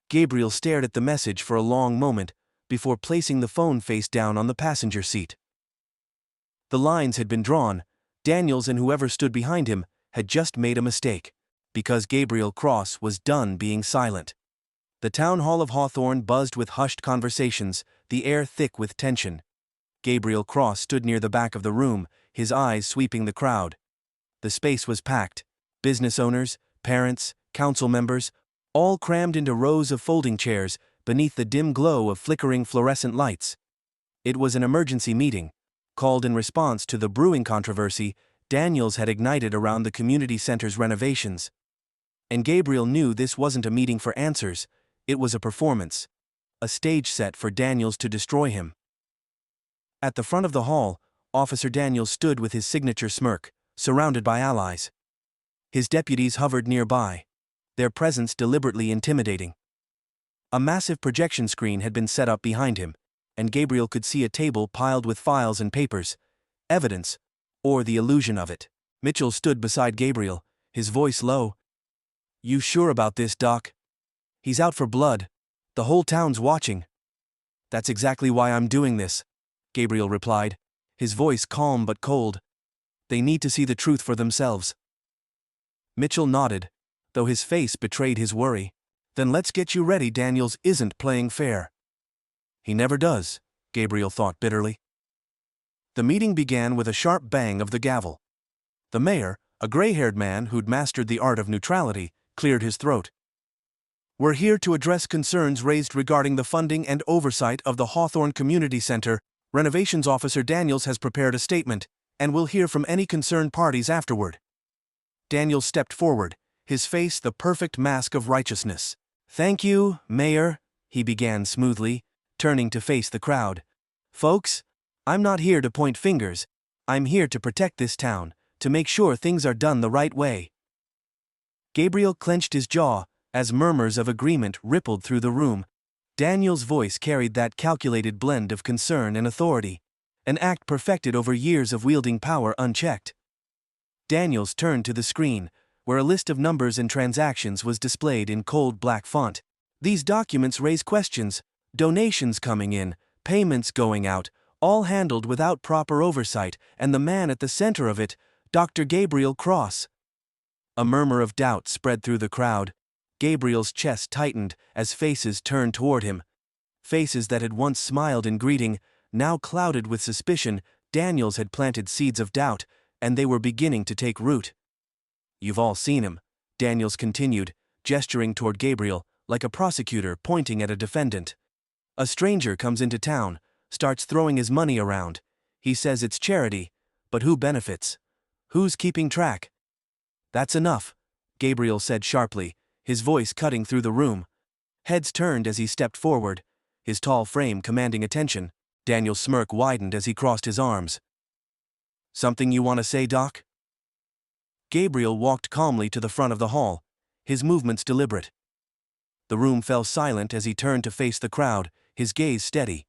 Gabriel stared at the message for a long moment, before placing the phone face down on the passenger seat. The lines had been drawn. Daniels and whoever stood behind him had just made a mistake, because Gabriel Cross was done being silent. The town hall of Hawthorne buzzed with hushed conversations, the air thick with tension. Gabriel Cross stood near the back of the room, his eyes sweeping the crowd. The space was packed. Business owners, parents, council members, all crammed into rows of folding chairs beneath the dim glow of flickering fluorescent lights. It was an emergency meeting, called in response to the brewing controversy Daniels had ignited around the community center's renovations. And Gabriel knew this wasn't a meeting for answers, it was a performance, a stage set for Daniels to destroy him. At the front of the hall, Officer Daniels stood with his signature smirk, surrounded by allies. His deputies hovered nearby, their presence deliberately intimidating. A massive projection screen had been set up behind him, and Gabriel could see a table piled with files and papers, evidence, or the illusion of it. Mitchell stood beside Gabriel, his voice low. You sure about this, Doc? He's out for blood. The whole town's watching. That's exactly why I'm doing this, Gabriel replied, his voice calm but cold. They need to see the truth for themselves. Mitchell nodded, though his face betrayed his worry. Then let's get you ready. Daniels isn't playing fair. He never does, Gabriel thought bitterly. The meeting began with a sharp bang of the gavel. The mayor, a gray-haired man who'd mastered the art of neutrality, cleared his throat. We're here to address concerns raised regarding the funding and oversight of the Hawthorne Community Center. Renovations Officer Daniels has prepared a statement, and we'll hear from any concerned parties afterward. Daniels stepped forward, his face the perfect mask of righteousness. Thank you, Mayor, he began smoothly, turning to face the crowd. Folks, I'm not here to point fingers. I'm here to protect this town, to make sure things are done the right way. Gabriel clenched his jaw as murmurs of agreement rippled through the room. Daniel's voice carried that calculated blend of concern and authority, an act perfected over years of wielding power unchecked. Daniels turned to the screen, where a list of numbers and transactions was displayed in cold black font. These documents raise questions, donations coming in, payments going out, all handled without proper oversight, and the man at the center of it, Dr. Gabriel Cross. A murmur of doubt spread through the crowd. Gabriel's chest tightened as faces turned toward him. Faces that had once smiled in greeting, now clouded with suspicion. Daniels had planted seeds of doubt, and they were beginning to take root. You've all seen him, Daniels continued, gesturing toward Gabriel, like a prosecutor pointing at a defendant. A stranger comes into town, starts throwing his money around. He says it's charity, but who benefits? Who's keeping track? That's enough, Gabriel said sharply, his voice cutting through the room. Heads turned as he stepped forward, his tall frame commanding attention. Daniel's smirk widened as he crossed his arms. Something you want to say, Doc? Gabriel walked calmly to the front of the hall, his movements deliberate. The room fell silent as he turned to face the crowd, his gaze steady.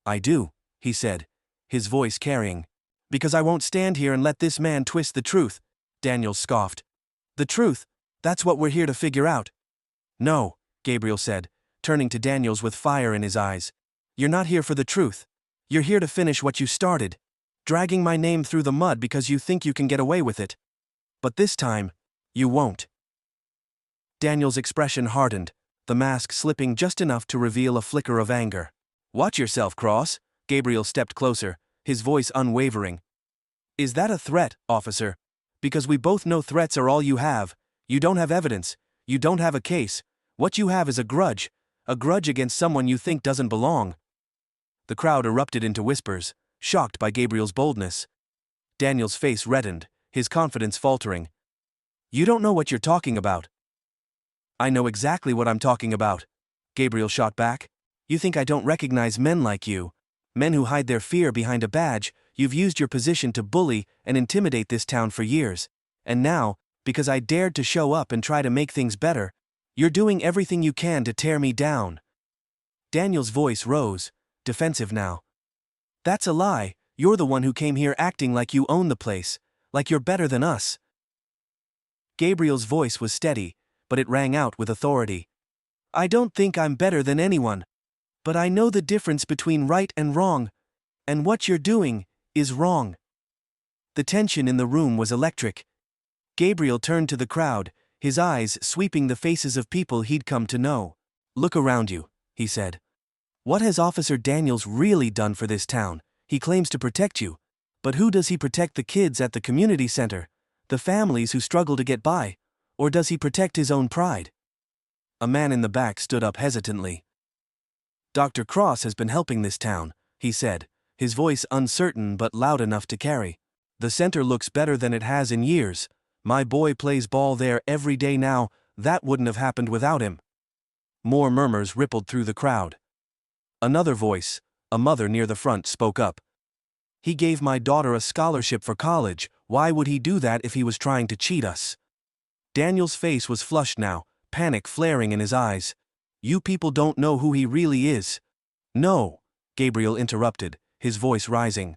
I do, he said, his voice carrying. Because I won't stand here and let this man twist the truth, Daniels scoffed. The truth? That's what we're here to figure out. No, Gabriel said, turning to Daniels with fire in his eyes. You're not here for the truth. You're here to finish what you started. Dragging my name through the mud because you think you can get away with it. But this time, you won't. Daniels' expression hardened, the mask slipping just enough to reveal a flicker of anger. Watch yourself, Cross. Gabriel stepped closer, his voice unwavering. Is that a threat, officer? Because we both know threats are all you have. You don't have evidence. You don't have a case. What you have is a grudge against someone you think doesn't belong. The crowd erupted into whispers, shocked by Gabriel's boldness. Daniel's face reddened, his confidence faltering. You don't know what you're talking about. I know exactly what I'm talking about, Gabriel shot back. You think I don't recognize men like you? Men who hide their fear behind a badge. You've used your position to bully and intimidate this town for years. And now, because I dared to show up and try to make things better, you're doing everything you can to tear me down. Daniel's voice rose, defensive now. That's a lie. You're the one who came here acting like you own the place, like you're better than us. Gabriel's voice was steady, but it rang out with authority. I don't think I'm better than anyone. But I know the difference between right and wrong. And what you're doing is wrong. The tension in the room was electric. Gabriel turned to the crowd, his eyes sweeping the faces of people he'd come to know. Look around you, he said. What has Officer Daniels really done for this town? He claims to protect you. But who does he protect? The kids at the community center? The families who struggle to get by? Or does he protect his own pride? A man in the back stood up hesitantly. Dr. Cross has been helping this town, he said, his voice uncertain but loud enough to carry. The center looks better than it has in years. My boy plays ball there every day now. That wouldn't have happened without him. More murmurs rippled through the crowd. Another voice, a mother near the front, spoke up. He gave my daughter a scholarship for college. Why would he do that if he was trying to cheat us? Daniel's face was flushed now, panic flaring in his eyes. You people don't know who he really is. No, Gabriel interrupted, his voice rising.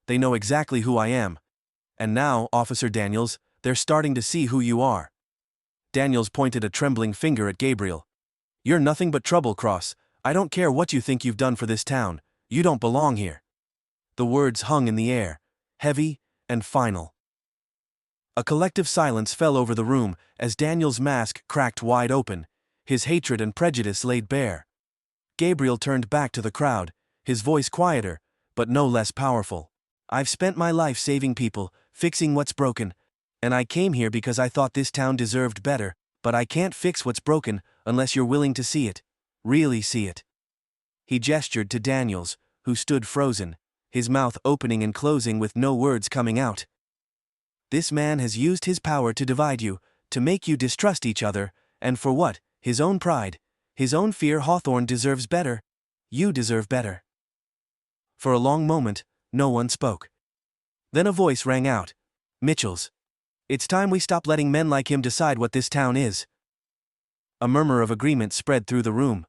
They know exactly who I am. And now, Officer Daniels, they're starting to see who you are. Daniels pointed a trembling finger at Gabriel. You're nothing but trouble, Cross. I don't care what you think you've done for this town. You don't belong here. The words hung in the air, heavy and final. A collective silence fell over the room as Daniel's mask cracked wide open, his hatred and prejudice laid bare. Gabriel turned back to the crowd, his voice quieter, but no less powerful. I've spent my life saving people, fixing what's broken, and I came here because I thought this town deserved better, but I can't fix what's broken unless you're willing to see it, really see it. He gestured to Daniels, who stood frozen, his mouth opening and closing with no words coming out. This man has used his power to divide you, to make you distrust each other, and for what? His own pride, his own fear. Hawthorne deserves better. You deserve better. For a long moment, no one spoke. Then a voice rang out. Mitchell's. It's time we stop letting men like him decide what this town is. A murmur of agreement spread through the room.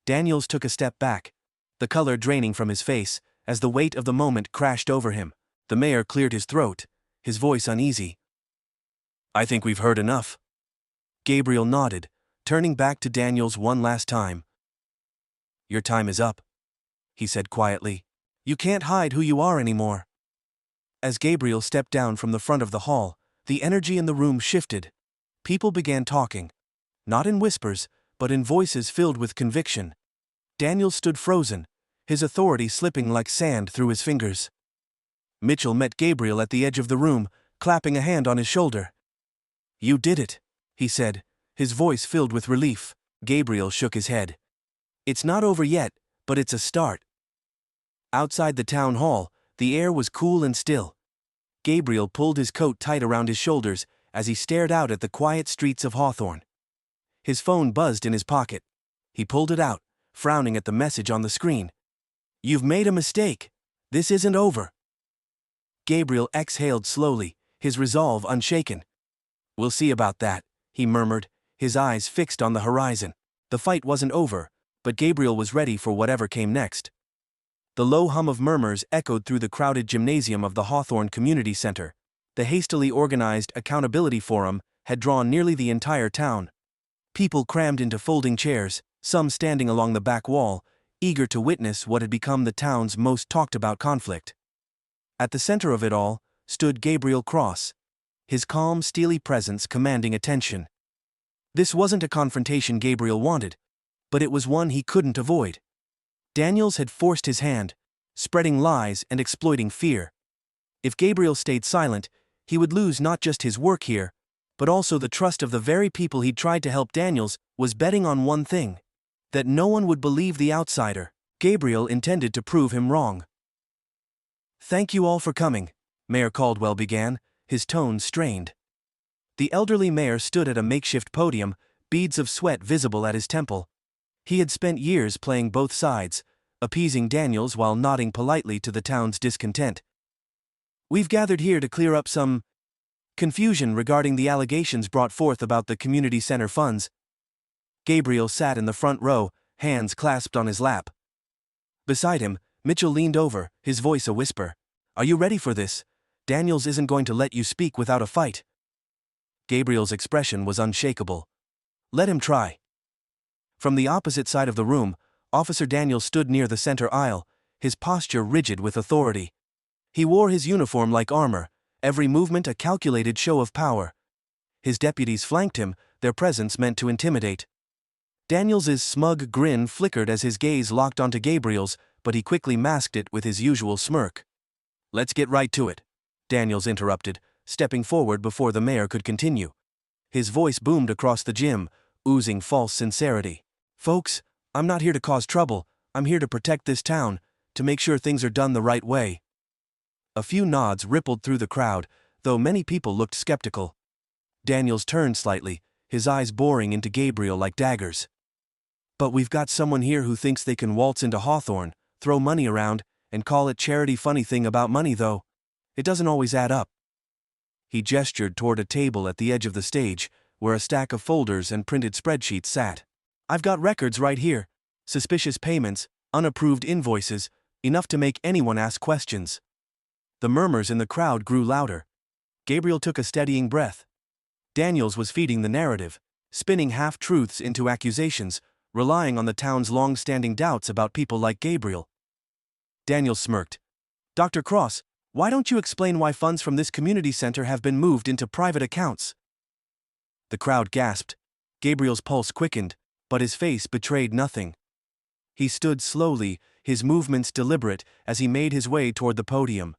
Daniels took a step back, the color draining from his face, as the weight of the moment crashed over him. The mayor cleared his throat, his voice uneasy. I think we've heard enough. Gabriel nodded, turning back to Daniels one last time. Your time is up, he said quietly. You can't hide who you are anymore. As Gabriel stepped down from the front of the hall, the energy in the room shifted. People began talking, not in whispers, but in voices filled with conviction. Daniel stood frozen, his authority slipping like sand through his fingers. Mitchell met Gabriel at the edge of the room, clapping a hand on his shoulder. You did it, he said, his voice filled with relief. Gabriel shook his head. It's not over yet, but it's a start. Outside the town hall, the air was cool and still. Gabriel pulled his coat tight around his shoulders as he stared out at the quiet streets of Hawthorne. His phone buzzed in his pocket. He pulled it out, frowning at the message on the screen. You've made a mistake. This isn't over. Gabriel exhaled slowly, his resolve unshaken. "We'll see about that," he murmured, his eyes fixed on the horizon. The fight wasn't over, but Gabriel was ready for whatever came next. The low hum of murmurs echoed through the crowded gymnasium of the Hawthorne Community Center. The hastily organized accountability forum had drawn nearly the entire town. People crammed into folding chairs, some standing along the back wall, eager to witness what had become the town's most talked-about conflict. At the center of it all stood Gabriel Cross, his calm, steely presence commanding attention. This wasn't a confrontation Gabriel wanted, but it was one he couldn't avoid. Daniels had forced his hand, spreading lies and exploiting fear. If Gabriel stayed silent, he would lose not just his work here, but also the trust of the very people he'd tried to help. Daniels was betting on one thing: that no one would believe the outsider. Gabriel intended to prove him wrong. "Thank you all for coming," Mayor Caldwell began, his tone strained. The elderly mayor stood at a makeshift podium, beads of sweat visible at his temple. He had spent years playing both sides, appeasing Daniels while nodding politely to the town's discontent. "We've gathered here to clear up some confusion regarding the allegations brought forth about the community center funds." Gabriel sat in the front row, hands clasped on his lap. Beside him, Mitchell leaned over, his voice a whisper. "Are you ready for this? Daniels isn't going to let you speak without a fight." Gabriel's expression was unshakable. "Let him try." From the opposite side of the room, Officer Daniels stood near the center aisle, his posture rigid with authority. He wore his uniform like armor, every movement a calculated show of power. His deputies flanked him, their presence meant to intimidate. Daniels's smug grin flickered as his gaze locked onto Gabriel's, but he quickly masked it with his usual smirk. "Let's get right to it," Daniels interrupted, stepping forward before the mayor could continue. His voice boomed across the gym, oozing false sincerity. "Folks, I'm not here to cause trouble, I'm here to protect this town, to make sure things are done the right way." A few nods rippled through the crowd, though many people looked skeptical. Daniels turned slightly, his eyes boring into Gabriel like daggers. "But we've got someone here who thinks they can waltz into Hawthorne, throw money around, and call it charity. Funny thing about money, though, it doesn't always add up." He gestured toward a table at the edge of the stage, where a stack of folders and printed spreadsheets sat. "I've got records right here. Suspicious payments, unapproved invoices, enough to make anyone ask questions." The murmurs in the crowd grew louder. Gabriel took a steadying breath. Daniels was feeding the narrative, spinning half-truths into accusations, relying on the town's long-standing doubts about people like Gabriel. Daniels smirked. "Dr. Cross, why don't you explain why funds from this community center have been moved into private accounts?" The crowd gasped. Gabriel's pulse quickened, but his face betrayed nothing. He stood slowly, his movements deliberate, as he made his way toward the podium.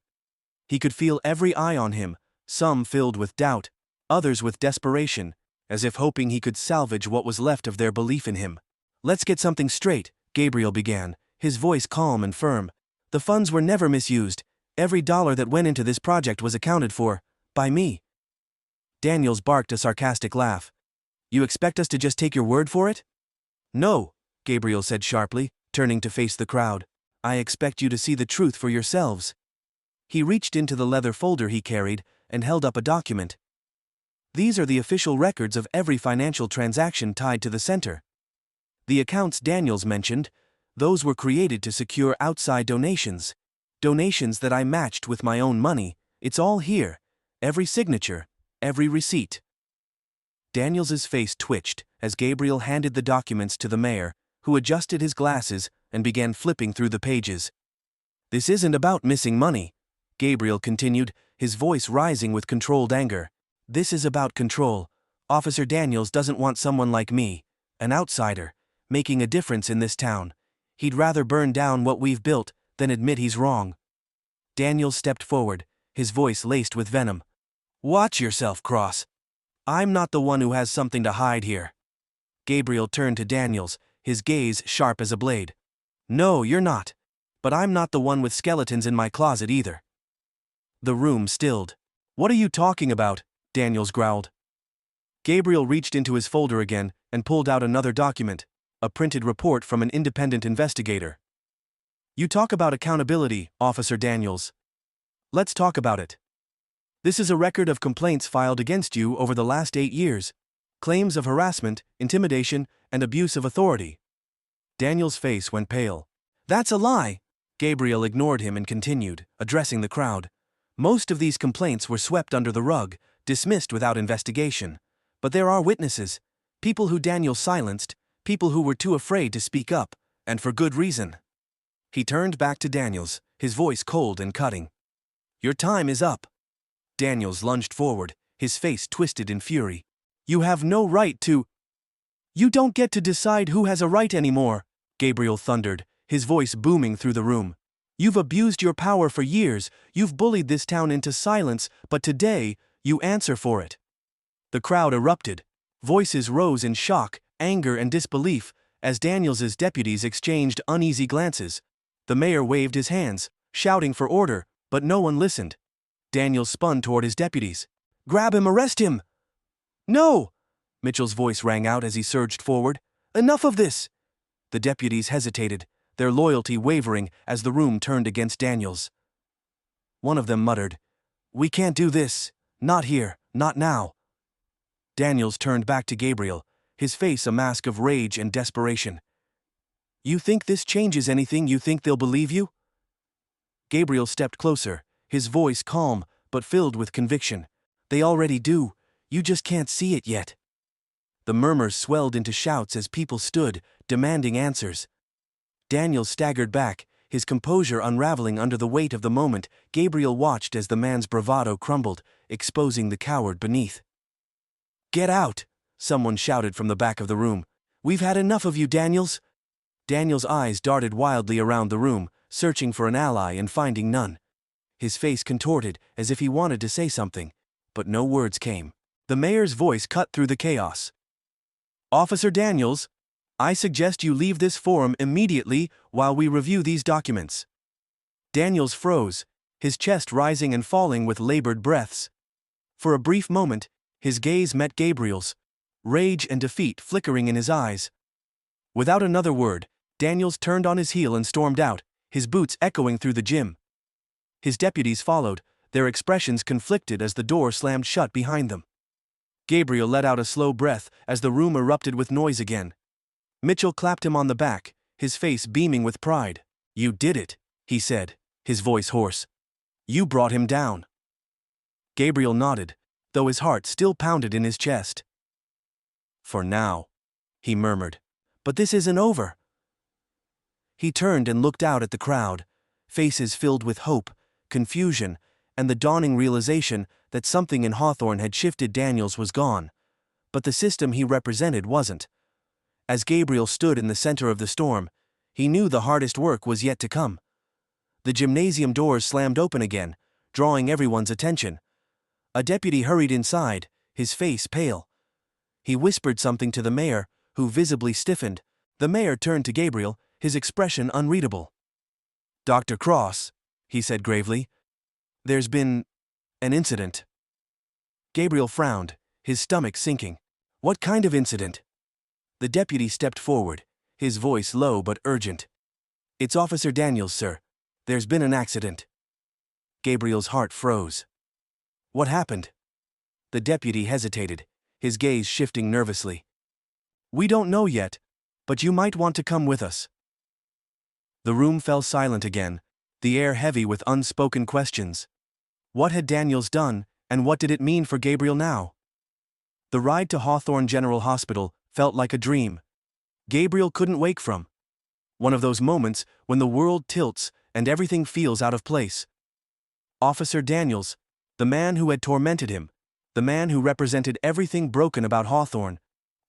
He could feel every eye on him, some filled with doubt, others with desperation, as if hoping he could salvage what was left of their belief in him. "Let's get something straight," Gabriel began, his voice calm and firm. "The funds were never misused. Every dollar that went into this project was accounted for, by me." Daniels barked a sarcastic laugh. "You expect us to just take your word for it?" "No," Gabriel said sharply, turning to face the crowd. "I expect you to see the truth for yourselves." He reached into the leather folder he carried and held up a document. "These are the official records of every financial transaction tied to the center. The accounts Daniels mentioned, those were created to secure outside donations. Donations that I matched with my own money. It's all here. Every signature, every receipt." Daniels's face twitched as Gabriel handed the documents to the mayor, who adjusted his glasses and began flipping through the pages. "This isn't about missing money," Gabriel continued, his voice rising with controlled anger. "This is about control. Officer Daniels doesn't want someone like me, an outsider, making a difference in this town. He'd rather burn down what we've built than admit he's wrong." Daniels stepped forward, his voice laced with venom. "Watch yourself, Cross. I'm not the one who has something to hide here." Gabriel turned to Daniels, his gaze sharp as a blade. "No, you're not. But I'm not the one with skeletons in my closet either." The room stilled. "What are you talking about?" Daniels growled. Gabriel reached into his folder again and pulled out another document, a printed report from an independent investigator. "You talk about accountability, Officer Daniels. Let's talk about it. This is a record of complaints filed against you over the last 8 years. Claims of harassment, intimidation, and abuse of authority. Daniel's face went pale. That's a lie! Gabriel ignored him and continued, addressing the crowd. Most of these complaints were swept under the rug, dismissed without investigation. But there are witnesses. People who Daniel silenced, people who were too afraid to speak up, and for good reason. He turned back to Daniels, his voice cold and cutting. Your time is up. Daniels lunged forward, his face twisted in fury. You have no right to. You don't get to decide who has a right anymore, Gabriel thundered, his voice booming through the room. You've abused your power for years, you've bullied this town into silence, but today, you answer for it. The crowd erupted. Voices rose in shock, anger, and disbelief as Daniels's deputies exchanged uneasy glances. The mayor waved his hands, shouting for order, but no one listened. Daniels spun toward his deputies. Grab him, arrest him! No! Mitchell's voice rang out as he surged forward. Enough of this! The deputies hesitated, their loyalty wavering as the room turned against Daniels. One of them muttered, We can't do this. Not here, not now. Daniels turned back to Gabriel, his face a mask of rage and desperation. You think this changes anything? You think they'll believe you? Gabriel stepped closer, his voice calm but filled with conviction. They already do, you just can't see it yet. The murmurs swelled into shouts as people stood, demanding answers. Daniel staggered back, his composure unraveling under the weight of the moment. Gabriel watched as the man's bravado crumbled, exposing the coward beneath. Get out! Someone shouted from the back of the room. We've had enough of you, Daniels! Daniel's eyes darted wildly around the room, searching for an ally and finding none. His face contorted as if he wanted to say something, but no words came. The mayor's voice cut through the chaos. Officer Daniels, I suggest you leave this forum immediately while we review these documents. Daniels froze, his chest rising and falling with labored breaths. For a brief moment, his gaze met Gabriel's, rage and defeat flickering in his eyes. Without another word, Daniels turned on his heel and stormed out, his boots echoing through the gym. His deputies followed, their expressions conflicted as the door slammed shut behind them. Gabriel let out a slow breath as the room erupted with noise again. Mitchell clapped him on the back, his face beaming with pride. You did it, he said, his voice hoarse. You brought him down. Gabriel nodded, though his heart still pounded in his chest. For now, he murmured. But this isn't over. He turned and looked out at the crowd, faces filled with hope, confusion, and the dawning realization that something in Hawthorne had shifted. Daniels was gone, but the system he represented wasn't. As Gabriel stood in the center of the storm, he knew the hardest work was yet to come. The gymnasium doors slammed open again, drawing everyone's attention. A deputy hurried inside, his face pale. He whispered something to the mayor, who visibly stiffened. The mayor turned to Gabriel, his expression unreadable. Dr. Cross, he said gravely, there's been an incident. Gabriel frowned, his stomach sinking. What kind of incident? The deputy stepped forward, his voice low but urgent. It's Officer Daniels, sir. There's been an accident. Gabriel's heart froze. What happened? The deputy hesitated, his gaze shifting nervously. We don't know yet, but you might want to come with us. The room fell silent again, the air heavy with unspoken questions. What had Daniels done, and what did it mean for Gabriel now? The ride to Hawthorne General Hospital felt like a dream. Gabriel couldn't wake from. One of those moments when the world tilts and everything feels out of place. Officer Daniels, the man who had tormented him, the man who represented everything broken about Hawthorne,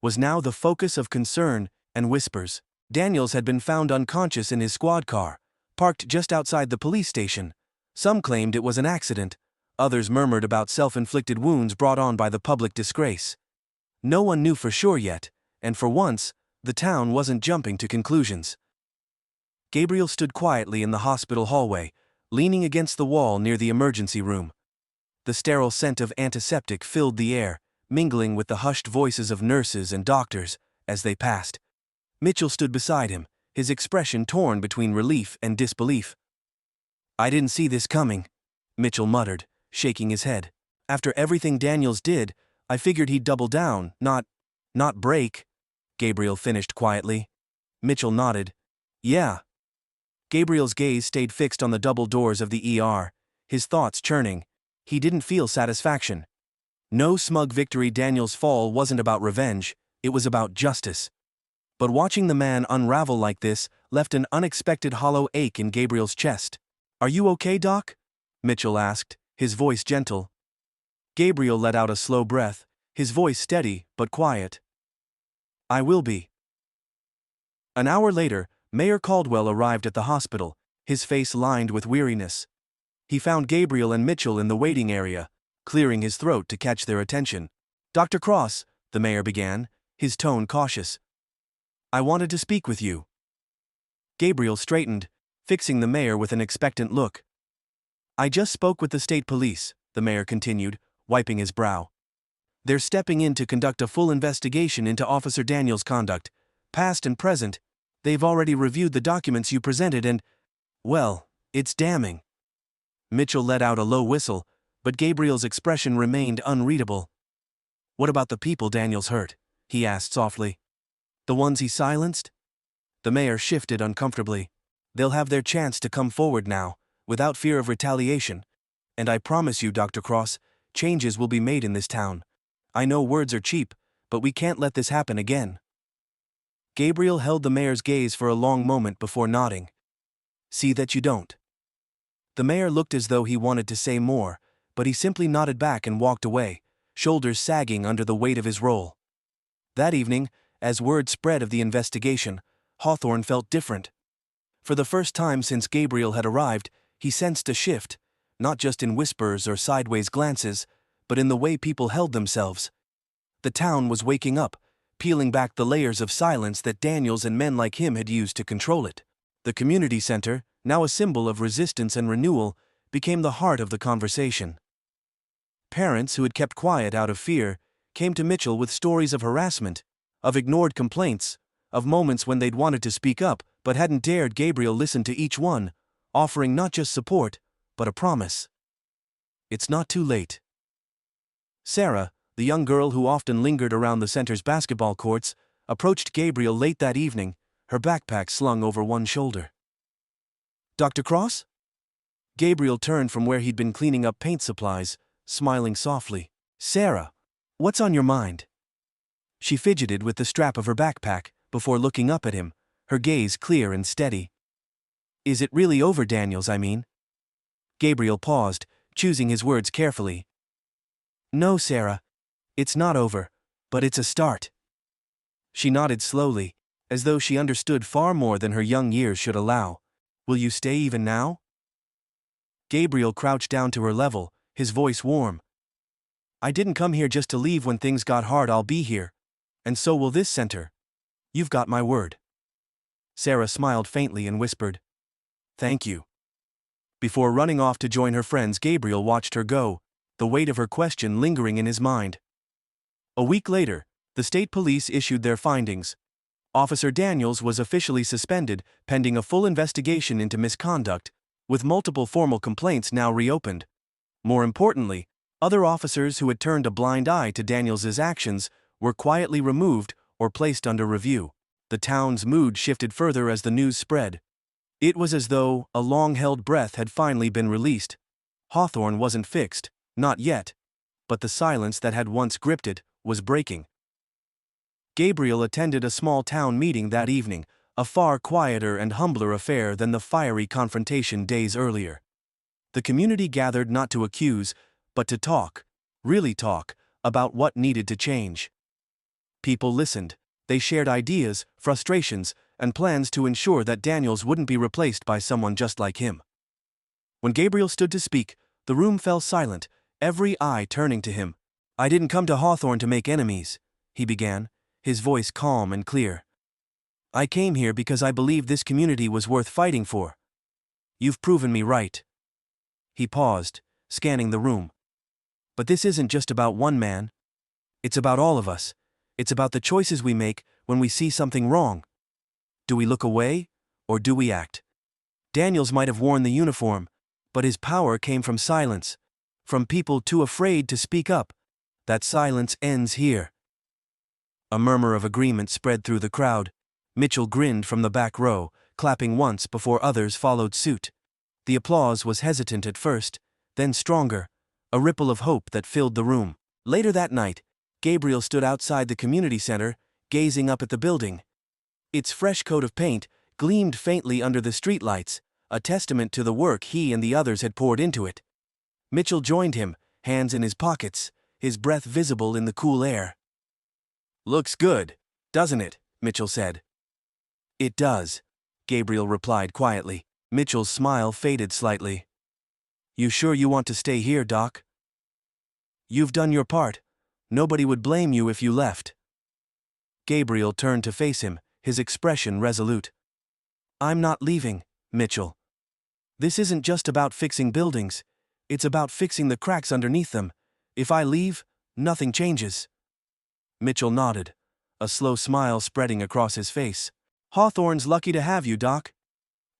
was now the focus of concern and whispers. Daniels had been found unconscious in his squad car, parked just outside the police station. Some claimed it was an accident, others murmured about self-inflicted wounds brought on by the public disgrace. No one knew for sure yet, and for once, the town wasn't jumping to conclusions. Gabriel stood quietly in the hospital hallway, leaning against the wall near the emergency room. The sterile scent of antiseptic filled the air, mingling with the hushed voices of nurses and doctors as they passed. Mitchell stood beside him, his expression torn between relief and disbelief. I didn't see this coming, Mitchell muttered, shaking his head. After everything Daniels did, I figured he'd double down, not break. Gabriel finished quietly. Mitchell nodded. Yeah. Gabriel's gaze stayed fixed on the double doors of the ER, his thoughts churning. He didn't feel satisfaction. No smug victory. Daniel's fall wasn't about revenge, it was about justice. But watching the man unravel like this left an unexpected hollow ache in Gabriel's chest. Are you okay, Doc? Mitchell asked, his voice gentle. Gabriel let out a slow breath, his voice steady but quiet. I will be. An hour later, Mayor Caldwell arrived at the hospital, his face lined with weariness. He found Gabriel and Mitchell in the waiting area, clearing his throat to catch their attention. Dr. Cross, the mayor began, his tone cautious. I wanted to speak with you. Gabriel straightened, fixing the mayor with an expectant look. I just spoke with the state police, the mayor continued, wiping his brow. They're stepping in to conduct a full investigation into Officer Daniels' conduct, past and present. They've already reviewed the documents you presented and, well, it's damning. Mitchell let out a low whistle, but Gabriel's expression remained unreadable. What about the people Daniels hurt? He asked softly. The ones he silenced? The mayor shifted uncomfortably. They'll have their chance to come forward now, without fear of retaliation. And I promise you, Dr. Cross, changes will be made in this town. I know words are cheap, but we can't let this happen again. Gabriel held the mayor's gaze for a long moment before nodding. See that you don't. The mayor looked as though he wanted to say more, but he simply nodded back and walked away, shoulders sagging under the weight of his role. That evening, as word spread of the investigation, Hawthorne felt different. For the first time since Gabriel had arrived, he sensed a shift, not just in whispers or sideways glances, but in the way people held themselves. The town was waking up, peeling back the layers of silence that Daniels and men like him had used to control it. The community center, now a symbol of resistance and renewal, became the heart of the conversation. Parents who had kept quiet out of fear came to Mitchell with stories of harassment, of ignored complaints, of moments when they'd wanted to speak up but hadn't dared. Gabriel listened to each one, offering not just support, but a promise. It's not too late. Sarah, the young girl who often lingered around the center's basketball courts, approached Gabriel late that evening, her backpack slung over one shoulder. Dr. Cross? Gabriel turned from where he'd been cleaning up paint supplies, smiling softly. Sarah, what's on your mind? She fidgeted with the strap of her backpack before looking up at him, her gaze clear and steady. Is it really over, Daniels, I mean? Gabriel paused, choosing his words carefully. No, Sarah. It's not over, but it's a start. She nodded slowly, as though she understood far more than her young years should allow. Will you stay even now? Gabriel crouched down to her level, his voice warm. I didn't come here just to leave when things got hard. I'll be here. And so will this center. You've got my word. Sarah smiled faintly and whispered, Thank you. Before running off to join her friends, Gabriel watched her go, the weight of her question lingering in his mind. A week later, the state police issued their findings. Officer Daniels was officially suspended, pending a full investigation into misconduct, with multiple formal complaints now reopened. More importantly, other officers who had turned a blind eye to Daniels's actions were quietly removed or placed under review. The town's mood shifted further as the news spread. It was as though a long-held breath had finally been released. Hawthorne wasn't fixed, not yet, but the silence that had once gripped it was breaking. Gabriel attended a small town meeting that evening, a far quieter and humbler affair than the fiery confrontation days earlier. The community gathered not to accuse, but to talk, really talk, about what needed to change. People listened. They shared ideas, frustrations, and plans to ensure that Daniels wouldn't be replaced by someone just like him. When Gabriel stood to speak, the room fell silent, every eye turning to him. I didn't come to Hawthorne to make enemies, he began, his voice calm and clear. I came here because I believed this community was worth fighting for. You've proven me right. He paused, scanning the room. But this isn't just about one man. It's about all of us. It's about the choices we make when we see something wrong. Do we look away, or do we act? Daniels might have worn the uniform, But his power came from silence, from people too afraid to speak up. That silence ends here. A murmur of agreement spread through the crowd. Mitchell grinned from the back row, clapping once before others followed suit. The applause was hesitant at first, then stronger, a ripple of hope that filled the room. Later that night, Gabriel stood outside the community center, gazing up at the building. Its fresh coat of paint gleamed faintly under the streetlights, a testament to the work he and the others had poured into it. Mitchell joined him, hands in his pockets, his breath visible in the cool air. "Looks good, doesn't it?" Mitchell said. "It does," Gabriel replied quietly. Mitchell's smile faded slightly. "You sure you want to stay here, Doc? You've done your part. Nobody would blame you if you left." Gabriel turned to face him, his expression resolute. "I'm not leaving, Mitchell. This isn't just about fixing buildings. It's about fixing the cracks underneath them. If I leave, nothing changes." Mitchell nodded, a slow smile spreading across his face. "Hawthorne's lucky to have you, Doc."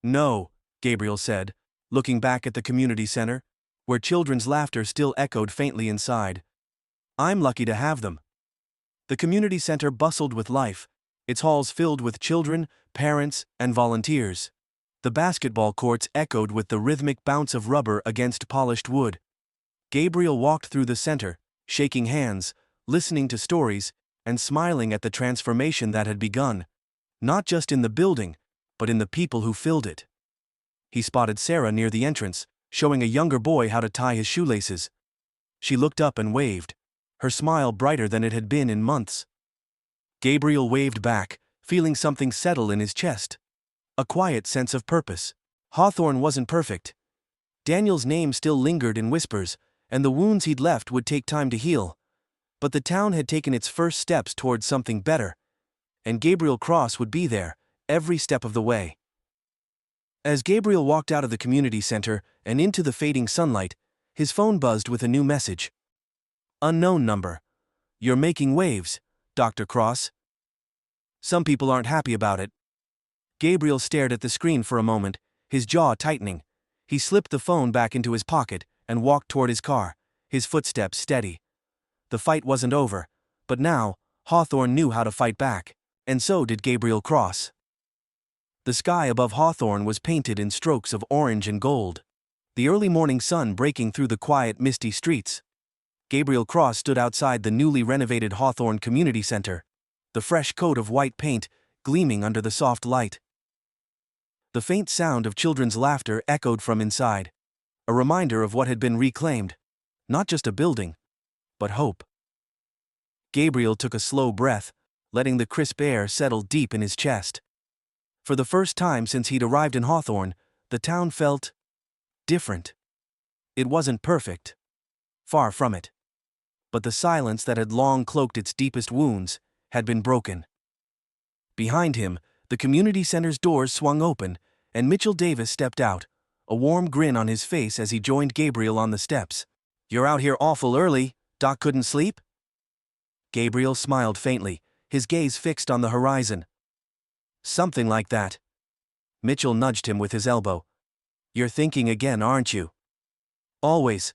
"No," Gabriel said, looking back at the community center, where children's laughter still echoed faintly inside. "I'm lucky to have them." The community center bustled with life, its halls filled with children, parents, and volunteers. The basketball courts echoed with the rhythmic bounce of rubber against polished wood. Gabriel walked through the center, shaking hands, listening to stories, and smiling at the transformation that had begun, not just in the building, but in the people who filled it. He spotted Sarah near the entrance, showing a younger boy how to tie his shoelaces. She looked up and waved, her smile brighter than it had been in months. Gabriel waved back, feeling something settle in his chest. A quiet sense of purpose. Hawthorne wasn't perfect. Daniel's name still lingered in whispers, and the wounds he'd left would take time to heal. But the town had taken its first steps towards something better, and Gabriel Cross would be there, every step of the way. As Gabriel walked out of the community center and into the fading sunlight, his phone buzzed with a new message. "Unknown number. You're making waves, Dr. Cross." "Some people aren't happy about it." Gabriel stared at the screen for a moment, his jaw tightening. He slipped the phone back into his pocket and walked toward his car, his footsteps steady. The fight wasn't over, but now, Hawthorne knew how to fight back, and so did Gabriel Cross. The sky above Hawthorne was painted in strokes of orange and gold, the early morning sun breaking through the quiet, misty streets. Gabriel Cross stood outside the newly renovated Hawthorne Community Center, the fresh coat of white paint gleaming under the soft light. The faint sound of children's laughter echoed from inside, a reminder of what had been reclaimed, not just a building, but hope. Gabriel took a slow breath, letting the crisp air settle deep in his chest. For the first time since he'd arrived in Hawthorne, the town felt different. It wasn't perfect. Far from it. But the silence that had long cloaked its deepest wounds had been broken. Behind him, the community center's doors swung open, and Mitchell Davis stepped out, a warm grin on his face as he joined Gabriel on the steps. "You're out here awful early. Doc couldn't sleep?" Gabriel smiled faintly, his gaze fixed on the horizon. "Something like that." Mitchell nudged him with his elbow. "You're thinking again, aren't you?" "Always."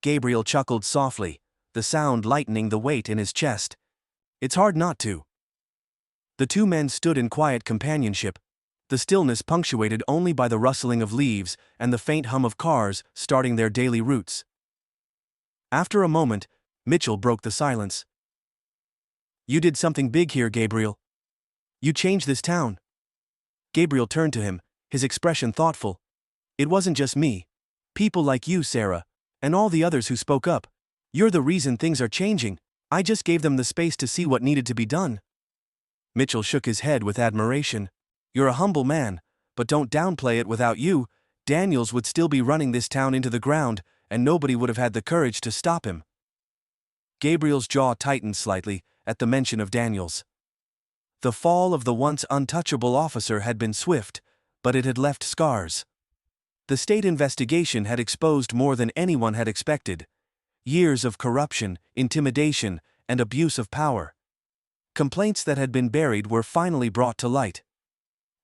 Gabriel chuckled softly, the sound lightening the weight in his chest. "It's hard not to." The two men stood in quiet companionship, the stillness punctuated only by the rustling of leaves and the faint hum of cars starting their daily routes. After a moment, Mitchell broke the silence. "You did something big here, Gabriel. You changed this town." Gabriel turned to him, his expression thoughtful. "It wasn't just me. People like you, Sarah, and all the others who spoke up. You're the reason things are changing. I just gave them the space to see what needed to be done." Mitchell shook his head with admiration. "You're a humble man, but don't downplay it. Without you, Daniels would still be running this town into the ground, and nobody would have had the courage to stop him." Gabriel's jaw tightened slightly at the mention of Daniels. The fall of the once untouchable officer had been swift, but it had left scars. The state investigation had exposed more than anyone had expected. Years of corruption, intimidation, and abuse of power. Complaints that had been buried were finally brought to light.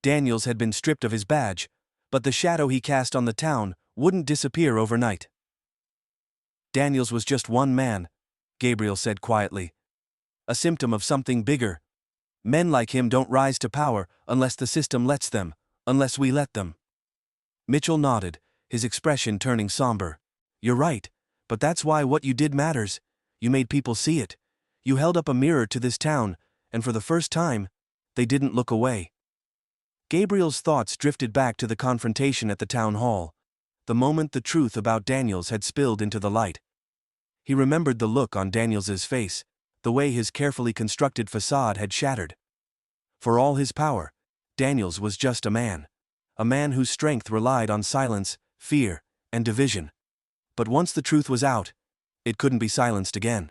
Daniels had been stripped of his badge, but the shadow he cast on the town wouldn't disappear overnight. Daniels was just one man, Gabriel said quietly. A symptom of something bigger. Men like him don't rise to power unless the system lets them, unless we let them. Mitchell nodded, his expression turning somber. You're right, but that's why what you did matters. You made people see it. You held up a mirror to this town, and for the first time, they didn't look away. Gabriel's thoughts drifted back to the confrontation at the town hall, the moment the truth about Daniels had spilled into the light. He remembered the look on Daniels's face, the way his carefully constructed facade had shattered. For all his power, Daniels was just a man whose strength relied on silence, fear, and division. But once the truth was out, it couldn't be silenced again.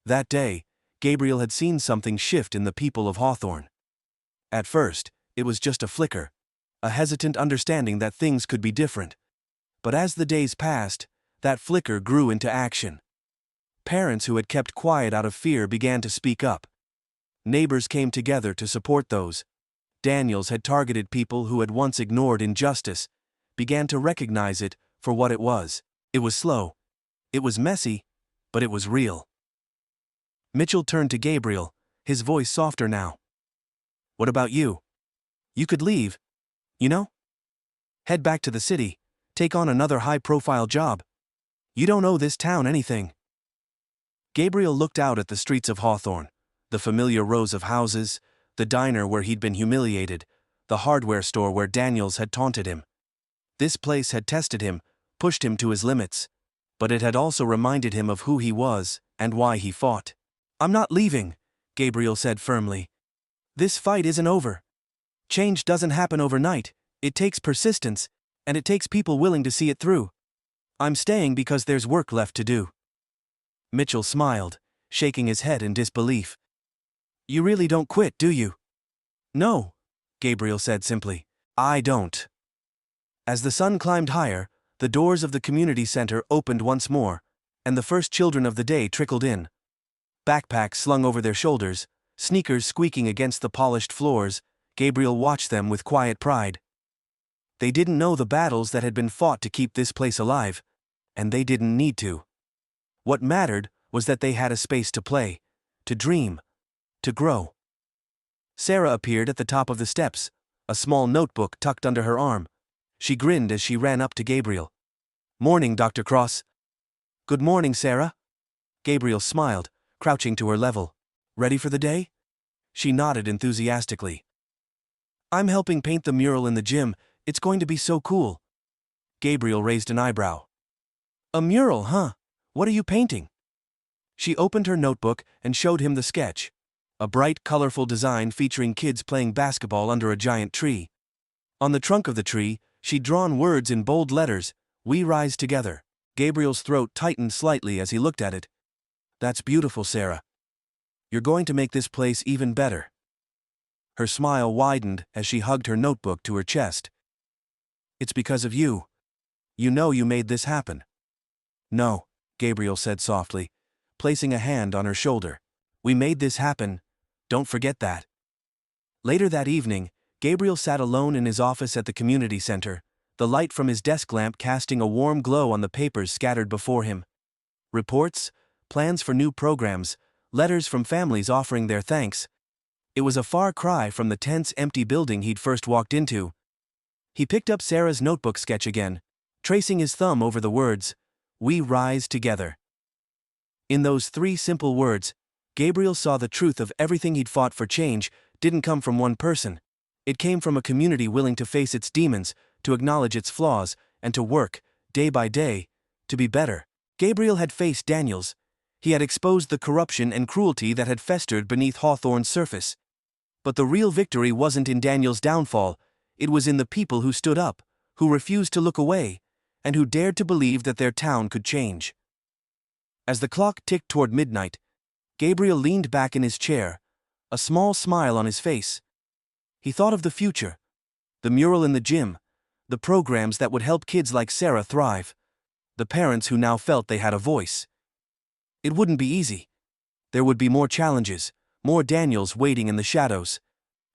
That day, Gabriel had seen something shift in the people of Hawthorne. At first, it was just a flicker, a hesitant understanding that things could be different. But as the days passed, that flicker grew into action. Parents who had kept quiet out of fear began to speak up. Neighbors came together to support those. Daniels had targeted people who had once ignored injustice, began to recognize it for what it was. It was slow. It was messy, but it was real. Mitchell turned to Gabriel, his voice softer now. What about you? You could leave. You know? Head back to the city, take on another high-profile job. You don't owe this town anything. Gabriel looked out at the streets of Hawthorne, the familiar rows of houses, the diner where he'd been humiliated, the hardware store where Daniels had taunted him. This place had tested him, pushed him to his limits, but it had also reminded him of who he was and why he fought. I'm not leaving, Gabriel said firmly. This fight isn't over. Change doesn't happen overnight, it takes persistence, and it takes people willing to see it through. I'm staying because there's work left to do. Mitchell smiled, shaking his head in disbelief. You really don't quit, do you? No, Gabriel said simply. I don't. As the sun climbed higher, the doors of the community center opened once more, and the first children of the day trickled in. Backpacks slung over their shoulders, sneakers squeaking against the polished floors, Gabriel watched them with quiet pride. They didn't know the battles that had been fought to keep this place alive, and they didn't need to. What mattered was that they had a space to play, to dream, to grow. Sarah appeared at the top of the steps, a small notebook tucked under her arm. She grinned as she ran up to Gabriel. Morning, Dr. Cross. Good morning, Sarah. Gabriel smiled, crouching to her level. Ready for the day? She nodded enthusiastically. I'm helping paint the mural in the gym. It's going to be so cool. Gabriel raised an eyebrow. A mural, huh? What are you painting? She opened her notebook and showed him the sketch. A bright, colorful design featuring kids playing basketball under a giant tree. On the trunk of the tree, she'd drawn words in bold letters, "We rise together." Gabriel's throat tightened slightly as he looked at it. That's beautiful, Sarah. You're going to make this place even better. Her smile widened as she hugged her notebook to her chest. It's because of you. You know you made this happen. No, Gabriel said softly, placing a hand on her shoulder. We made this happen. Don't forget that. Later that evening, Gabriel sat alone in his office at the community center, the light from his desk lamp casting a warm glow on the papers scattered before him. Reports, plans for new programs, letters from families offering their thanks. It was a far cry from the tense, empty building he'd first walked into. He picked up Sarah's notebook sketch again, tracing his thumb over the words, "We rise together." In those 3 simple words, Gabriel saw the truth of everything he'd fought for. Change didn't come from one person. It came from a community willing to face its demons, to acknowledge its flaws, and to work, day by day, to be better. Gabriel had faced Daniels. He had exposed the corruption and cruelty that had festered beneath Hawthorne's surface. But the real victory wasn't in Daniels' downfall, it was in the people who stood up, who refused to look away, and who dared to believe that their town could change. As the clock ticked toward midnight, Gabriel leaned back in his chair, a small smile on his face. He thought of the future, the mural in the gym, the programs that would help kids like Sarah thrive, the parents who now felt they had a voice. It wouldn't be easy. There would be more challenges, more Daniels waiting in the shadows.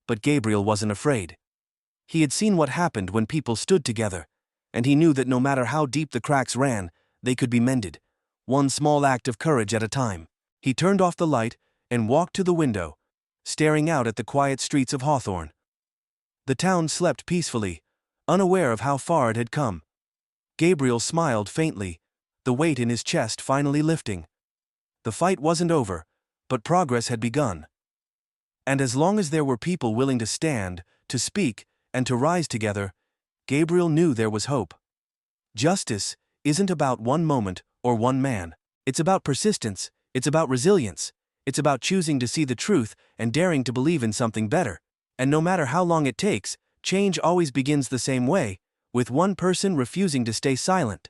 But Gabriel wasn't afraid. He had seen what happened when people stood together, and he knew that no matter how deep the cracks ran, they could be mended, one small act of courage at a time. He turned off the light and walked to the window, staring out at the quiet streets of Hawthorne. The town slept peacefully, unaware of how far it had come. Gabriel smiled faintly, the weight in his chest finally lifting. The fight wasn't over, but progress had begun. And as long as there were people willing to stand, to speak, and to rise together, Gabriel knew there was hope. Justice isn't about one moment or one man. It's about persistence, it's about resilience, it's about choosing to see the truth and daring to believe in something better. And no matter how long it takes, change always begins the same way, with one person refusing to stay silent.